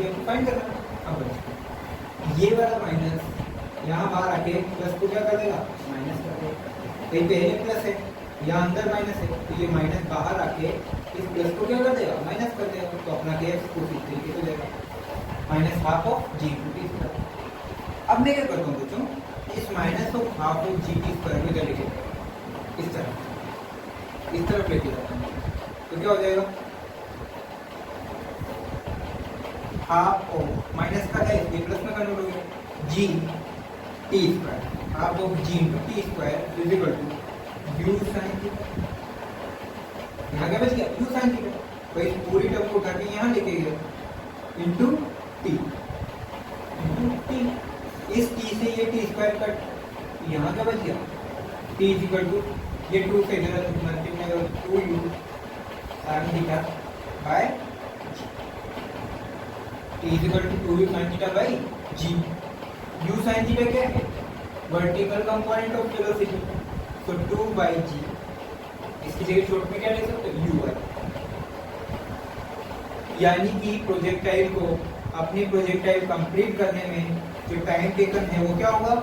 आपको फाइंड करना है। अब ये वाला माइनस यहाँ बाहर आके प्लस को क्या कर देगा? माइनस कर देगा। कहीं पहले प्लस है, यहाँ अंदर माइनस है, तो ये माइनस बाहर आके इस प्लस को क्या कर देगा? माइनस कर देगा। तो अपना केस को इस तरीके से देगा, minus half of g to t square. अब मैं क्या करता हूँ बच्चों, इस minus of half of g t square को क्या लेके इस तरफ लेके जाता हूँ, तो क्या हो जाएगा? हाफ ऑफ माइनस का है इसलिए प्लस में कन्वर्ट हो गया, g t square, half of g into t square is equal to u sine theta. यहाँ क्या बच गया? U sine theta. तो इस पूरी टर्म को उठा के यहाँ लेके गया इंटू टी, इस टी से ये टी स्क्वायर कट, यहाँ क्या बच गया? टी इज इक्वल टू ये 2 से इधर मल्टीप्लाई और 2u sine theta by is equal to 2u sin theta by g. u sin theta क्या है? वर्टिकल कंपोनेंट ऑफ वेलोसिटी, तो 2 बाई जी। इसकी जगह शॉर्ट में क्या ले सकते हो? u है। यानी कि प्रोजेक्टाइल को अपनी प्रोजेक्टाइल कंप्लीट करने में जो टाइम टेकन है वो क्या होगा?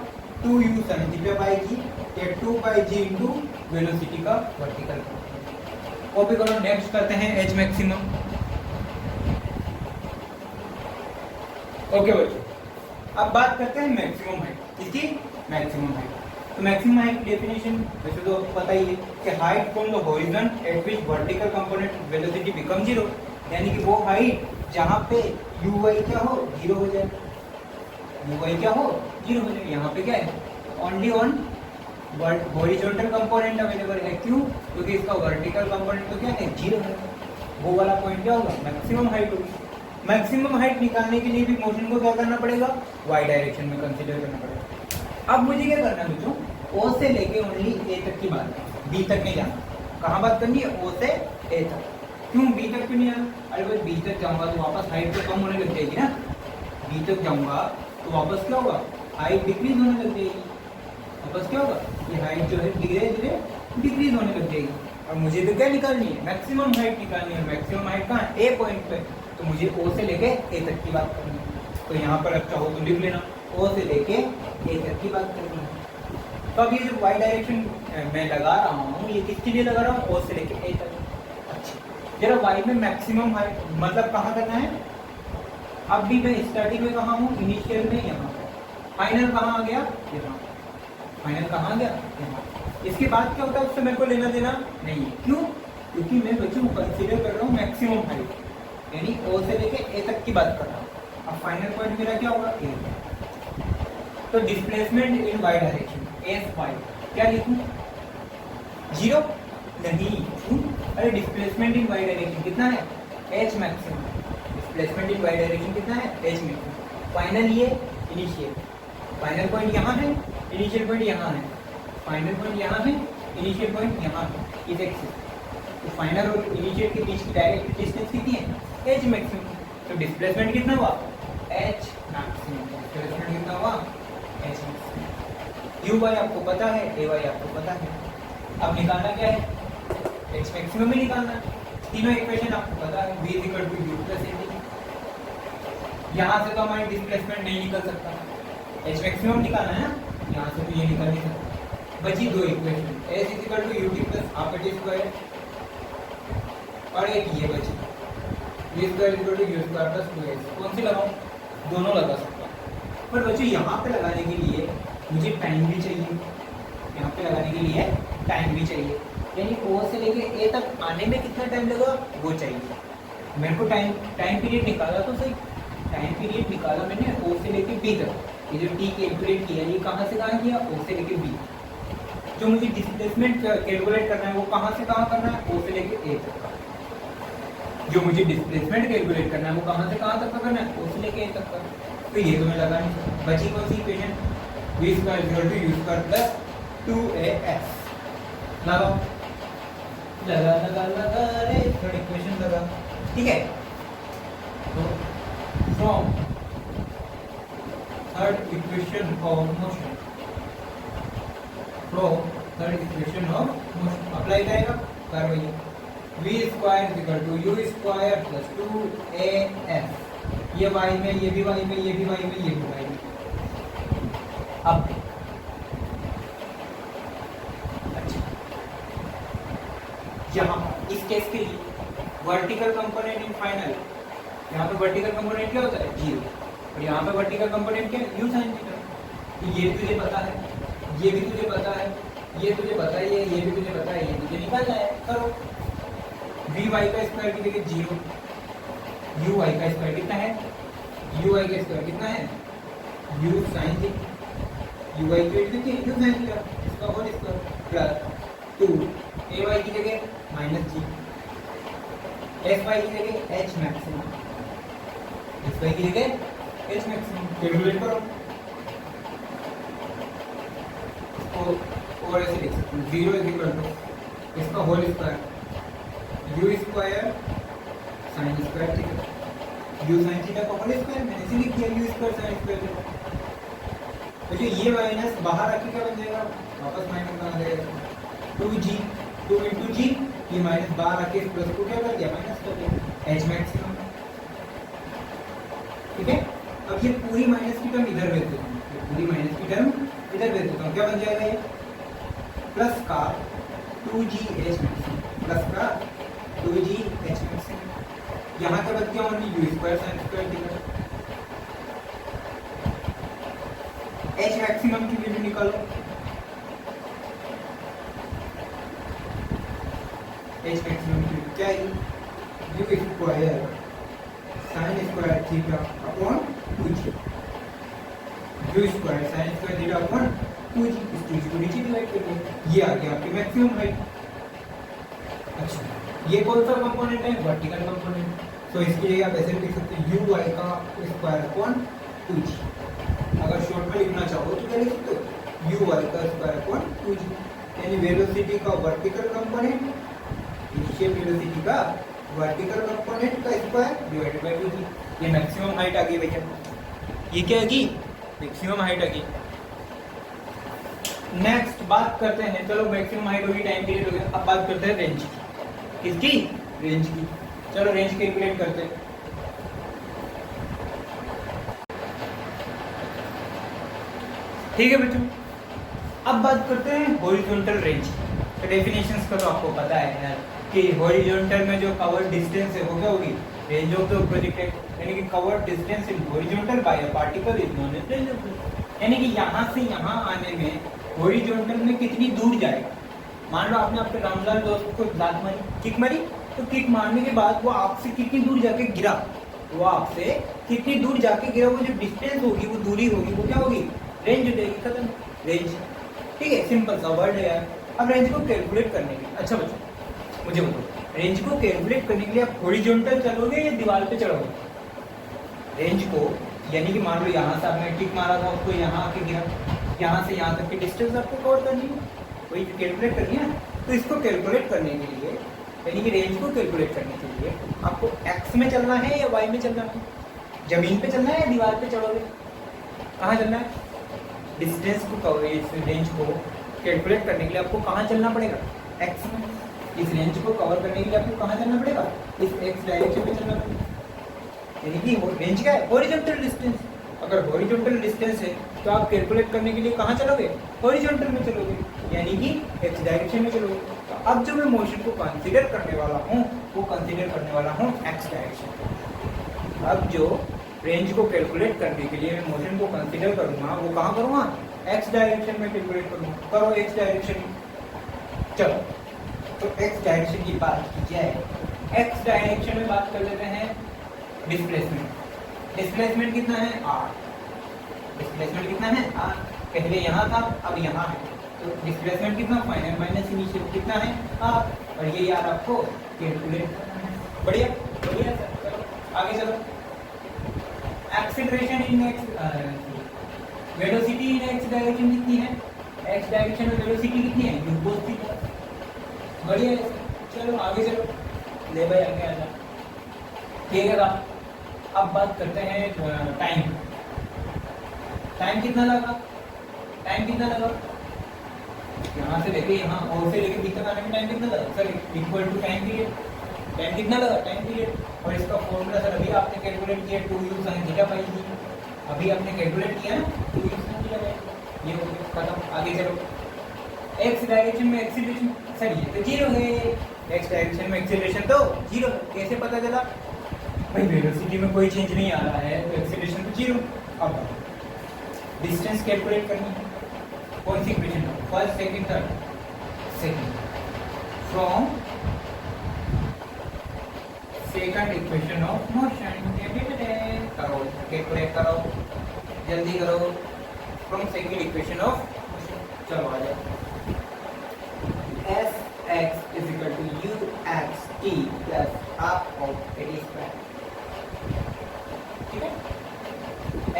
2u sin थीटा बाई जी या 2 बाई जी इंटू वेलोसिटी का वर्टिकल। कॉपी करो। नेक्स्ट करते हैं एच मैक्सिमम। ओके बच्चों, अब बात करते हैं मैक्सिमम हाइट। किसकी? Maximum height. तो मैक्सिमम हाइट डेफिनेशन वैसे तो पता ही है कि height from the horizon at which vertical component velocity become zero, यानी कि वो हाइट जहाँ पे यू वाई क्या हो? जीरो हो जाए। यू वाई क्या हो? जीरो हो जाए। यहाँ पे क्या है? Only on horizontal component available है। क्यों? क्योंकि इसका वर्टिकल कंपोनेंट तो क्या है? जीरो है। वो वाला पॉइंट क्या होगा? मैक्सिमम हाइट होगी। मैक्सिमम हाइट निकालने के लिए भी मोशन को क्या करना पड़ेगा? वाई डायरेक्शन में कंसीडर करना पड़ेगा। अब मुझे क्या करना है बच्चों? ओ से लेके ओनली ए तक की बात, बी तक नहीं जाना। कहाँ बात करनी है? ओ से ए तक। क्यों बी तक क्यों नहीं आना? अरे भाई बी तक जाऊंगा तो वापस हाइट तो कम होने लग जाएगी ना। बी तक जाऊंगा तो वापस क्या होगा? हाइट डिक्रीज होने लग जाएगी। वापस क्या होगा? ये हाइट जो है धीरे धीरे डिक्रीज होने लग जाएगी। और मुझे तो क्या निकालनी है? मैक्सिमम हाइट निकालनी है। मैक्सिमम हाइट कहाँ? ए पॉइंट पे। तो मुझे ओ से लेके ए तक की बात करनी है। तो यहाँ पर अच्छा हो तो लिख लेना, ओ से लेके ए तक की बात करनी है। तो अब ये जो वाई डायरेक्शन मैं लगा रहा हूँ, ये किसके लिए लगा रहा हूँ? ओ से लेके ए तक। अच्छा, जरा वाई में मैक्सिमम हाइट मतलब कहाँ करना है? अब भी मैं स्टार्टिंग में कहाँ हूँ? इनिशियल में यहाँ। फाइनल कहाँ आ गया? यहाँ। फाइनल कहाँ आ गया? यहाँ। इसके बाद क्या होता है उससे मेरे को लेना देना नहीं है। क्यों? क्योंकि मैं बच्चों कंसीडर कर रहा हूँ मैक्सिमम हाइट, यानी ओ से लेके ए तक की बात कर रहा हूँ। अब फाइनल पॉइंट मेरा क्या होगा? ए। तो displacement in y direction s y क्या लिखूं? जीरो नहीं। क्यों? अरे डिस्प्लेसमेंट इन वाई डायरेक्शन कितना है? H maximum. Displacement in y direction कितना है? H maximum. फाइनल ये, इनिशियल। फाइनल पॉइंट यहाँ है, इनिशियल पॉइंट यहाँ है। फाइनल पॉइंट यहाँ है, इनिशियल पॉइंट यहाँ है, इस एक्सिस। तो फाइनल और इनिशियल के बीच की डायरेक्ट डिस्टेंस कितनी है? H maximum. तो डिस्प्लेसमेंट कितना हुआ? H maximum. डिस्प्लेसमेंट कितना हुआ? H maximum. यू वाई आपको पता है, ए वाई आपको पता है। अब निकालना क्या है? एच मैक्सिमम ही निकालना है। तीनों इक्वेशन आपको पता है, v equal to u plus a. यहाँ से तो हमारी डिस्प्लेसमेंट नहीं निकल सकता, एच मैक्सिमम निकालना है ना, यहाँ से तो ये निकल नहीं सकता। बची दो equation, h equal to u t plus half t square, और एक ये बची v square equal to u square plus 2h। कौन सी लगाऊं? दोनों लगा सकता हूँ। पर बच्चों यहाँ पे लगाने के लिए मुझे टाइम भी चाहिए। यहाँ पे लगाने के लिए टाइम भी चाहिए, यानी ओ से लेके ए तक आने में कितना टाइम लगेगा वो चाहिए मेरे को। टाइम पीरियड निकाला तो सही। टाइम पीरियड निकाला मैंने ओ से लेके बी तक। ये जो टी कैलकुलेट किया ये कहाँ से कहाँ किया? ओ से लेके बी। जो मुझे डिस्प्लेसमेंट कैलकुलेट करना है वो कहाँ से कहाँ करना है? ओ से लेके ए तक का। जो मुझे डिस्प्लेसमेंट कैलकुलेट करना है वो कहाँ से कहाँ तक का करना है? ओ से लेके ए तक का। तो ये तो मैं लगा नहीं सकता। बची कौन सी equation? v square equal to u square plus 2as। लगाओ, लगा लगा लगा रे, थर्ड इक्वेशन लगा। ठीक है, तो from third equation of motion, from third equation of motion apply करेगा। कर भैया, v square equal to u square plus 2as। ये y में, ये भी y में, ये भी y में, ये भी y में। अब अच्छा, यहाँ इस केस के लिए वर्टिकल कंपोनेंट इन फाइनल, यहाँ पे वर्टिकल कंपोनेंट क्या होता है? 0। और यहाँ पे वर्टिकल कंपोनेंट क्या है? u sin theta. तो ये भी तुझे पता है, ये भी तुझे पता है, ये तुझे पता है, ये भी तुझे पता है, ये तुझे निकालना है। करो, vy का स्क्वायर की जगह 0, uy का स्क्वायर कितना है? uy का स्क्वायर कितना है? u sin theta. uy की वैल्यू कितनी है? u sin थीटा, इसका होल स्क्वायर प्लस 2 ay की जगह माइनस g, fy की जगह h मैक्सिमम, fy की जगह h मैक्सिमम। कैलकुलेट करो और ऐसे लिख सकते हैं 0 इज इक्वल टू इसका whole square u square sin square theta u sin theta का होल स्क्वायर, मैंने इसे लिख दिया u square sin square theta. तो जो ये माइनस बाहर आके क्या बन जाएगा, वापस माइनस बना जाएगा 2g, 2 into g, ये माइनस बाहर आके इस प्लस को क्या कर दिया, माइनस कर दिया h मैक्सिमम। ठीक है, अब ये पूरी माइनस की टर्म इधर भेज देता हूँ, पूरी माइनस की टर्म इधर भेज देता हूँ, क्या बन जाएगा ये प्लस का 2g h मैक्सिमम, प्लस का 2g h मैक्सिमम। यहाँ क्या बच गया, only u square sin square theta. h maximum की वैल्यू निकालो, h मैक्सिमम की वैल्यू क्या है, u square sin square theta upon 2g, u square sin square theta upon 2g, इस 2g को नीचे डिवाइड करिए, ये आ गया आपकी मैक्सिमम हाइट। अच्छा, ये कौन सा कंपोनेंट है, वर्टिकल कंपोनेंट, तो इसकी जगह आप ऐसे लिख सकते हैं u y का स्क्वायर अपॉन 2g। अगर शॉर्ट में लिखना चाहो तो क्या लिख सकते हो, u y का स्क्वायर अपॉन 2g, यानी वेलोसिटी का वर्टिकल कंपोनेंट, इनिशियल वेलोसिटी का वर्टिकल कंपोनेंट का स्क्वायर डिवाइडेड बाय 2g। ये मैक्सिमम हाइट आ गई भैया, ये क्या आ गई, मैक्सिमम हाइट आ गई। नेक्स्ट बात करते हैं, चलो मैक्सिमम हाइट होगी, टाइम पीरियड हो गया, अब बात करते हैं रेंज की, किसकी, रेंज की। चलो रेंज कैलकुलेट करते हैं। ठीक है बच्चों, अब बात करते हैं हॉरिजॉन्टल रेंज। तो डेफिनेशंस का तो आपको पता है यार कि हॉरिजॉन्टल में जो कवर डिस्टेंस है वो क्या होगी, रेंज ऑफ द प्रोजेक्टेड, यानी कि cover distance in horizontal by a particle is known as range of the, यानी कि यहाँ से यहाँ आने में हॉरिजॉन्टल में कितनी दूर जाएगा। मान लो आपने अपने रमजान दोस्त को लात मारी, किक मारी, तो किक मारने के बाद वो आपसे कितनी दूर जाके गिरा, वो आपसे कितनी दूर जाके गिरा, वो जो डिस्टेंस होगी, वो दूरी होगी, वो क्या होगी, रेंज हो जाएगी, खत्म रेंज। ठीक है, सिंपल सा वर्ड है यार। अब रेंज को कैलकुलेट करने के लिए, अच्छा बच्चों मुझे बताओ, रेंज को कैलकुलेट करने के लिए आप हॉरिजॉन्टल चलोगे या दीवार पे चढ़ोगे रेंज को, यानी कि मान लो यहाँ से आपने किक मारा था, उसको यहाँ आके गिरा, यहाँ से यहाँ तक की डिस्टेंस आपको कवर करनी है, वही कैलकुलेट करनी है। तो इसको कैलकुलेट करने के लिए, यानी कि रेंज को कैलकुलेट करने के लिए आपको x में चलना है या y में चलना है, जमीन पे चलना है या दीवार पे चढ़ोगे, कहाँ चलना है, डिस्टेंस को कवर, इस रेंज को कैलकुलेट करने के लिए आपको कहाँ चलना पड़ेगा, x में। इस रेंज को कवर करने के लिए आपको कहाँ चलना पड़ेगा, इस x डायरेक्शन में चलना पड़ेगा, यानी कि रेंज क्या है, हॉरिजॉन्टल डिस्टेंस। अगर हॉरिजॉन्टल डिस्टेंस है तो आप कैलकुलेट करने के लिए कहाँ चलोगे, हॉरिजॉन्टल में चलोगे, यानी कि x डायरेक्शन में चलोगे। तो अब जो मैं मोशन को कंसीडर करने वाला हूँ वो कंसीडर करने वाला हूँ x डायरेक्शन। अब जो रेंज को कैलकुलेट करने के लिए मैं मोशन को कंसीडर करूँगा वो कहाँ करूँगा, x डायरेक्शन में कैलकुलेट करूँगा। करो x डायरेक्शन, चलो तो x डायरेक्शन की बात की जाए, x डायरेक्शन में बात कर लेते हैं डिस्प्लेसमेंट। डिस्प्लेसमेंट कितना है, r, डिस्प्लेसमेंट कितना है, r, पहले यहाँ था अब यहाँ है, तो डिस्प्लेसमेंट कितना, फाइनल माइनस इनिशियल कितना है, r, और ये यार आपको कैलकुलेट करना है। बढ़िया बढ़िया सर, चलो आगे चलो। एक्सीलरेशन इन x, वेलोसिटी इन x डायरेक्शन कितनी है, x डायरेक्शन में वेलोसिटी कितनी है, u cos थीटा। बढ़िया है सर, चलो आगे चलो, ले भाई आगे आ जा। ठीक है साहब, अब बात करते हैं टाइम। टाइम कितना लगा, टाइम कितना लगा, यहाँ से लेके यहाँ और से लेके बी तक आने में टाइम कितना लगा sir, equal to time period. Time कितना लगा, टाइम पीरियड, और इसका फॉर्मूला सर अभी आपने कैलकुलेट किया 2u sin थीटा पाई थी, अभी आपने कैलकुलेट किया ना 2u sin थीटा पाई, ये हो गया खत्म। आगे चलो, एक्स डायरेक्शन में एक्सीलरेशन, सर ये तो जीरो है, एक्स डायरेक्शन में एक्सीलरेशन तो जीरो, कैसे पता चला भाई, वेलोसिटी में कोई चेंज नहीं आ रहा है तो एक्सीलरेशन तो जीरो। अब डिस्टेंस कैलकुलेट करनी है, कौन सी equation, first second third, second, from second equation of motion, करो कैलकुलेट करो, जल्दी करो, from second equation of motion. चलो आ जाओ, s x is equal to u x t plus half of a t square. ठीक है,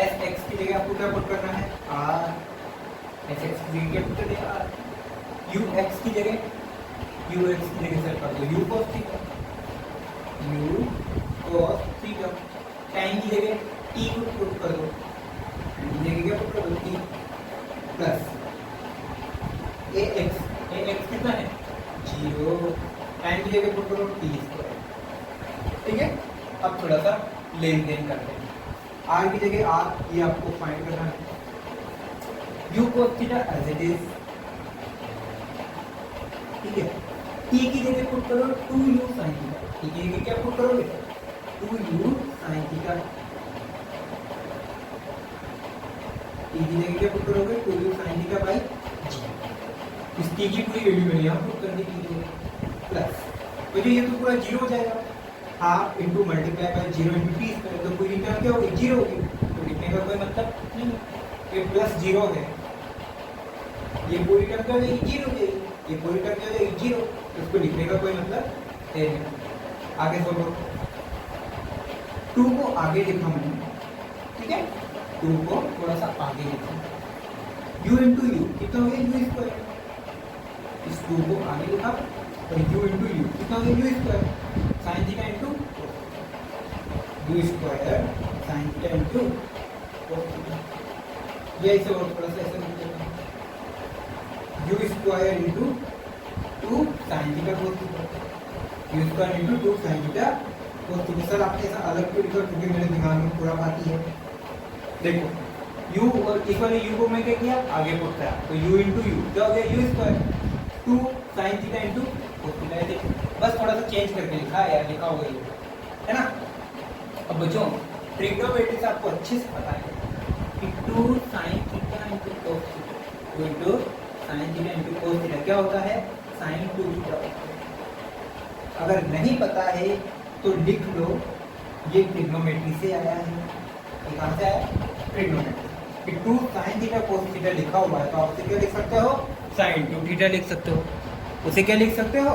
एस एक्स की जगह आपको क्या पुट करना है, आर, एस एक्स की जगह क्या पुट करना है, आर, यू एक्स की जगह सर कर दो you cos theta, you cos theta. Time की जगह टी को पुट कर दो, टाइम की जगह क्या पुट कर दो, टी प्लस ए एक्स कितना है 0, टाइम की जगह पुट करो टी स्क्वायर। ठीक है, अब थोड़ा सा लेन देन करते हैं। आर की जगह आर, ये आपको फाइंड करना है, u cos theta as it is. ठीक है, टी की जगह पुट करो 2u sin थीटा, टी की जगह क्या पुट करोगे 2u sin थीटा, टी की जगह क्या पुट करोगे 2u sin थीटा बाई जी। इस टी की पूरी वैल्यू मैंने यहाँ पुट कर दी टी की जगह प्लस, तो ये तो पूरा 0 हो जाएगा, half into multiply by 0 into t square, तो पूरी टर्म क्या होगी 0 होगी, तो लिखने का कोई मतलब नहीं, ये प्लस 0 है, ये पूरी टर्म क्या हो जाएगी 0 हो जाएगी, ये पूरी टर्म क्या हो जाएगी 0, तो इसको लिखने का कोई मतलब है नहीं। आगे सोचो, 2 को आगे लिखा मैंने, ठीक है, 2 को थोड़ा सा आगे लिखा, u इंटू यू कितना हो गया u स्क्वायर, इस 2 को आगे लिखा और u इंटू यू कितना हो गया u square sine theta into u square sine theta into cos theta, ये ऐसे और थोड़ा सा ऐसे लिख देता हूं, u square into 2 sine theta cos theta, u square into 2 sine theta cos theta. Sir आपने ऐसा अलग क्यों लिखा, क्योंकि मेरे दिमाग में पूरा बात ही है। देखो u और इस वाले u को मैं क्या किया आगे पुट करा, तो u इंटू यू क्या हो गया u square 2 sign theta into cos theta, ऐसे बस थोड़ा सा चेंज करके लिखा है यार, लिखा होगा ये, है ना। अब बच्चों ट्रिग्नोमेट्री आपको अच्छे से पता है कि 2 sign theta into cos theta, 2 into sine theta into cos theta क्या होता है साइन 2 थीटा होता है। अगर नहीं पता है तो लिख लो, ये ट्रिग्नोमेट्री से आया है, ये कहाँ से आया ट्रिग्नोमेट्री, कि 2 साइन थीटा cos थीटा लिखा हुआ है, तो आप उसे क्या लिख सकते हो साइन 2 थीटा लिख सकते हो, उसे क्या लिख सकते हो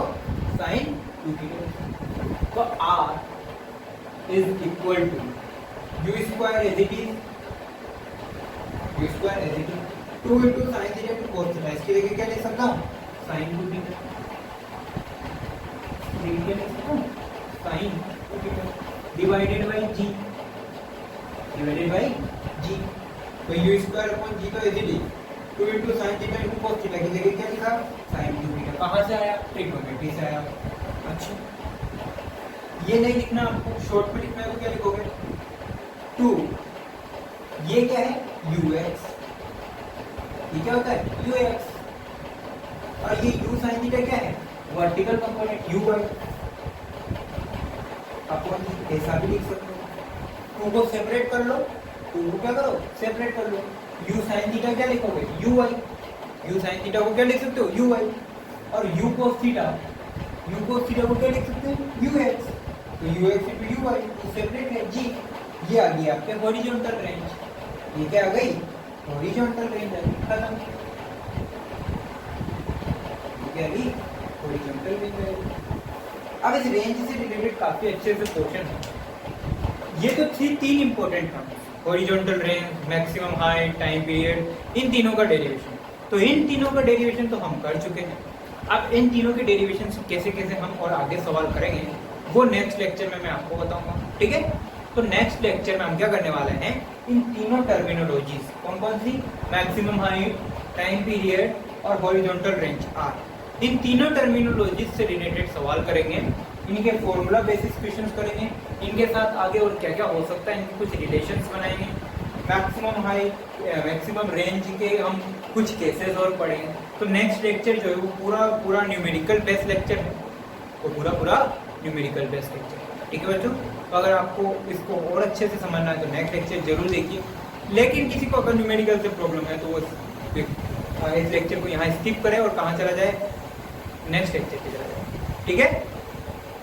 साइन 2 थीटा। तो r is equal to u square as it is, u square as it is 2 into sine theta into cos theta, इसकी जगह क्या लिख सकता हूँ साइन 2 थीटा, क्या लिख सकता हूँ sine 2 theta divided by g, divided by g, तो यू स्क्वायर अपॉन जी तो as it is 2 into sine theta into cos theta की जगह क्या लिखा साइन 2 थीटा। कहाँ से आया ट्रिग्नोमेट्री से आया। अच्छा ये नहीं लिखना आपको, शॉर्ट में लिखना है तो क्या लिखोगे 2, ये क्या है ux, ये क्या होता है ux, और ये u sin थीटा क्या है वर्टिकल कंपोनेंट uy, अपन ऐसा भी लिख सकते हो, 2 को सेपरेट कर लो, 2 को क्या करो सेपरेट कर लो, u sin थीटा क्या लिखोगे uy, u sin थीटा को क्या लिख सकते हो uy, और u cos थीटा को क्या लिख सकते हो ux, तो ux into uy तो सेपरेट है जी, ये आ गया आपके हॉरिजॉन्टल रेंज, ये क्या आ गई हॉरिजॉन्टल रेंज आ गई, खत्म, ये क्या आ गई हॉरिजॉन्टल रेंज आ गई। अब इस रेंज से रिलेटेड काफी अच्छे से क्वेश्चन है, ये तो थी 3 important terms, horizontal range, maximum height, time period, इन तीनों का डेरिवेशन, तो इन तीनों का डेरिवेशन तो हम कर चुके हैं। अब इन तीनों के डेरिवेशन से कैसे कैसे हम और आगे सवाल करेंगे वो नेक्स्ट लेक्चर में मैं आपको बताऊंगा, ठीक है। तो नेक्स्ट लेक्चर में हम क्या करने वाले हैं, इन तीनों टर्मिनोलॉजीज कौन कौन सी मैक्सिमम हाइट, टाइम पीरियड और हॉरिजॉन्टल रेंज आर, इन तीनों टर्मिनोलॉजीज से रिलेटेड सवाल करेंगे, इनके फॉर्मूला बेसिस क्वेश्चंस करेंगे, इनके साथ आगे और क्या क्या हो सकता है इनके कुछ रिलेशंस बनाएंगे, मैक्सिमम हाइट मैक्सिमम रेंज के हम कुछ केसेस और पढ़ेंगे। तो नेक्स्ट लेक्चर जो है वो पूरा न्यूमेरिकल बेस्ड लेक्चर है, वो पूरा न्यूमेरिकल बेस्ड लेक्चर, ठीक है बच्चों। तो अगर आपको इसको और अच्छे से समझना है तो नेक्स्ट लेक्चर जरूर देखिए, लेकिन किसी को अगर न्यूमेरिकल से प्रॉब्लम है तो वो इस लेक्चर को यहाँ स्किप करें और कहाँ चला जाए नेक्स्ट लेक्चर पे चला जाए, ठीक है।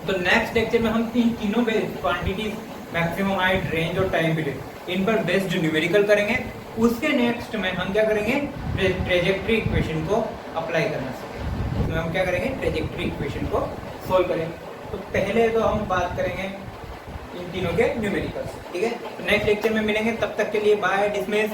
तो नेक्स्ट लेक्चर में हम तीनों क्वांटिटीज मैक्सिमम हाइट, रेंज और टाइम पीरियड इन पर बेस्ड न्यूमेरिकल करेंगे। उसके नेक्स्ट में हम क्या करेंगे, ट्रेजेक्ट्री इक्वेशन को अप्लाई करना सीखेंगे, उसमें हम क्या करेंगे ट्रेजेक्ट्री इक्वेशन को सोल्व करेंगे। तो पहले तो हम बात करेंगे इन तीनों के न्यूमेरिकल्स, ठीक है। नेक्स्ट लेक्चर में मिलेंगे, तब तक के लिए बाय, डिसमिस।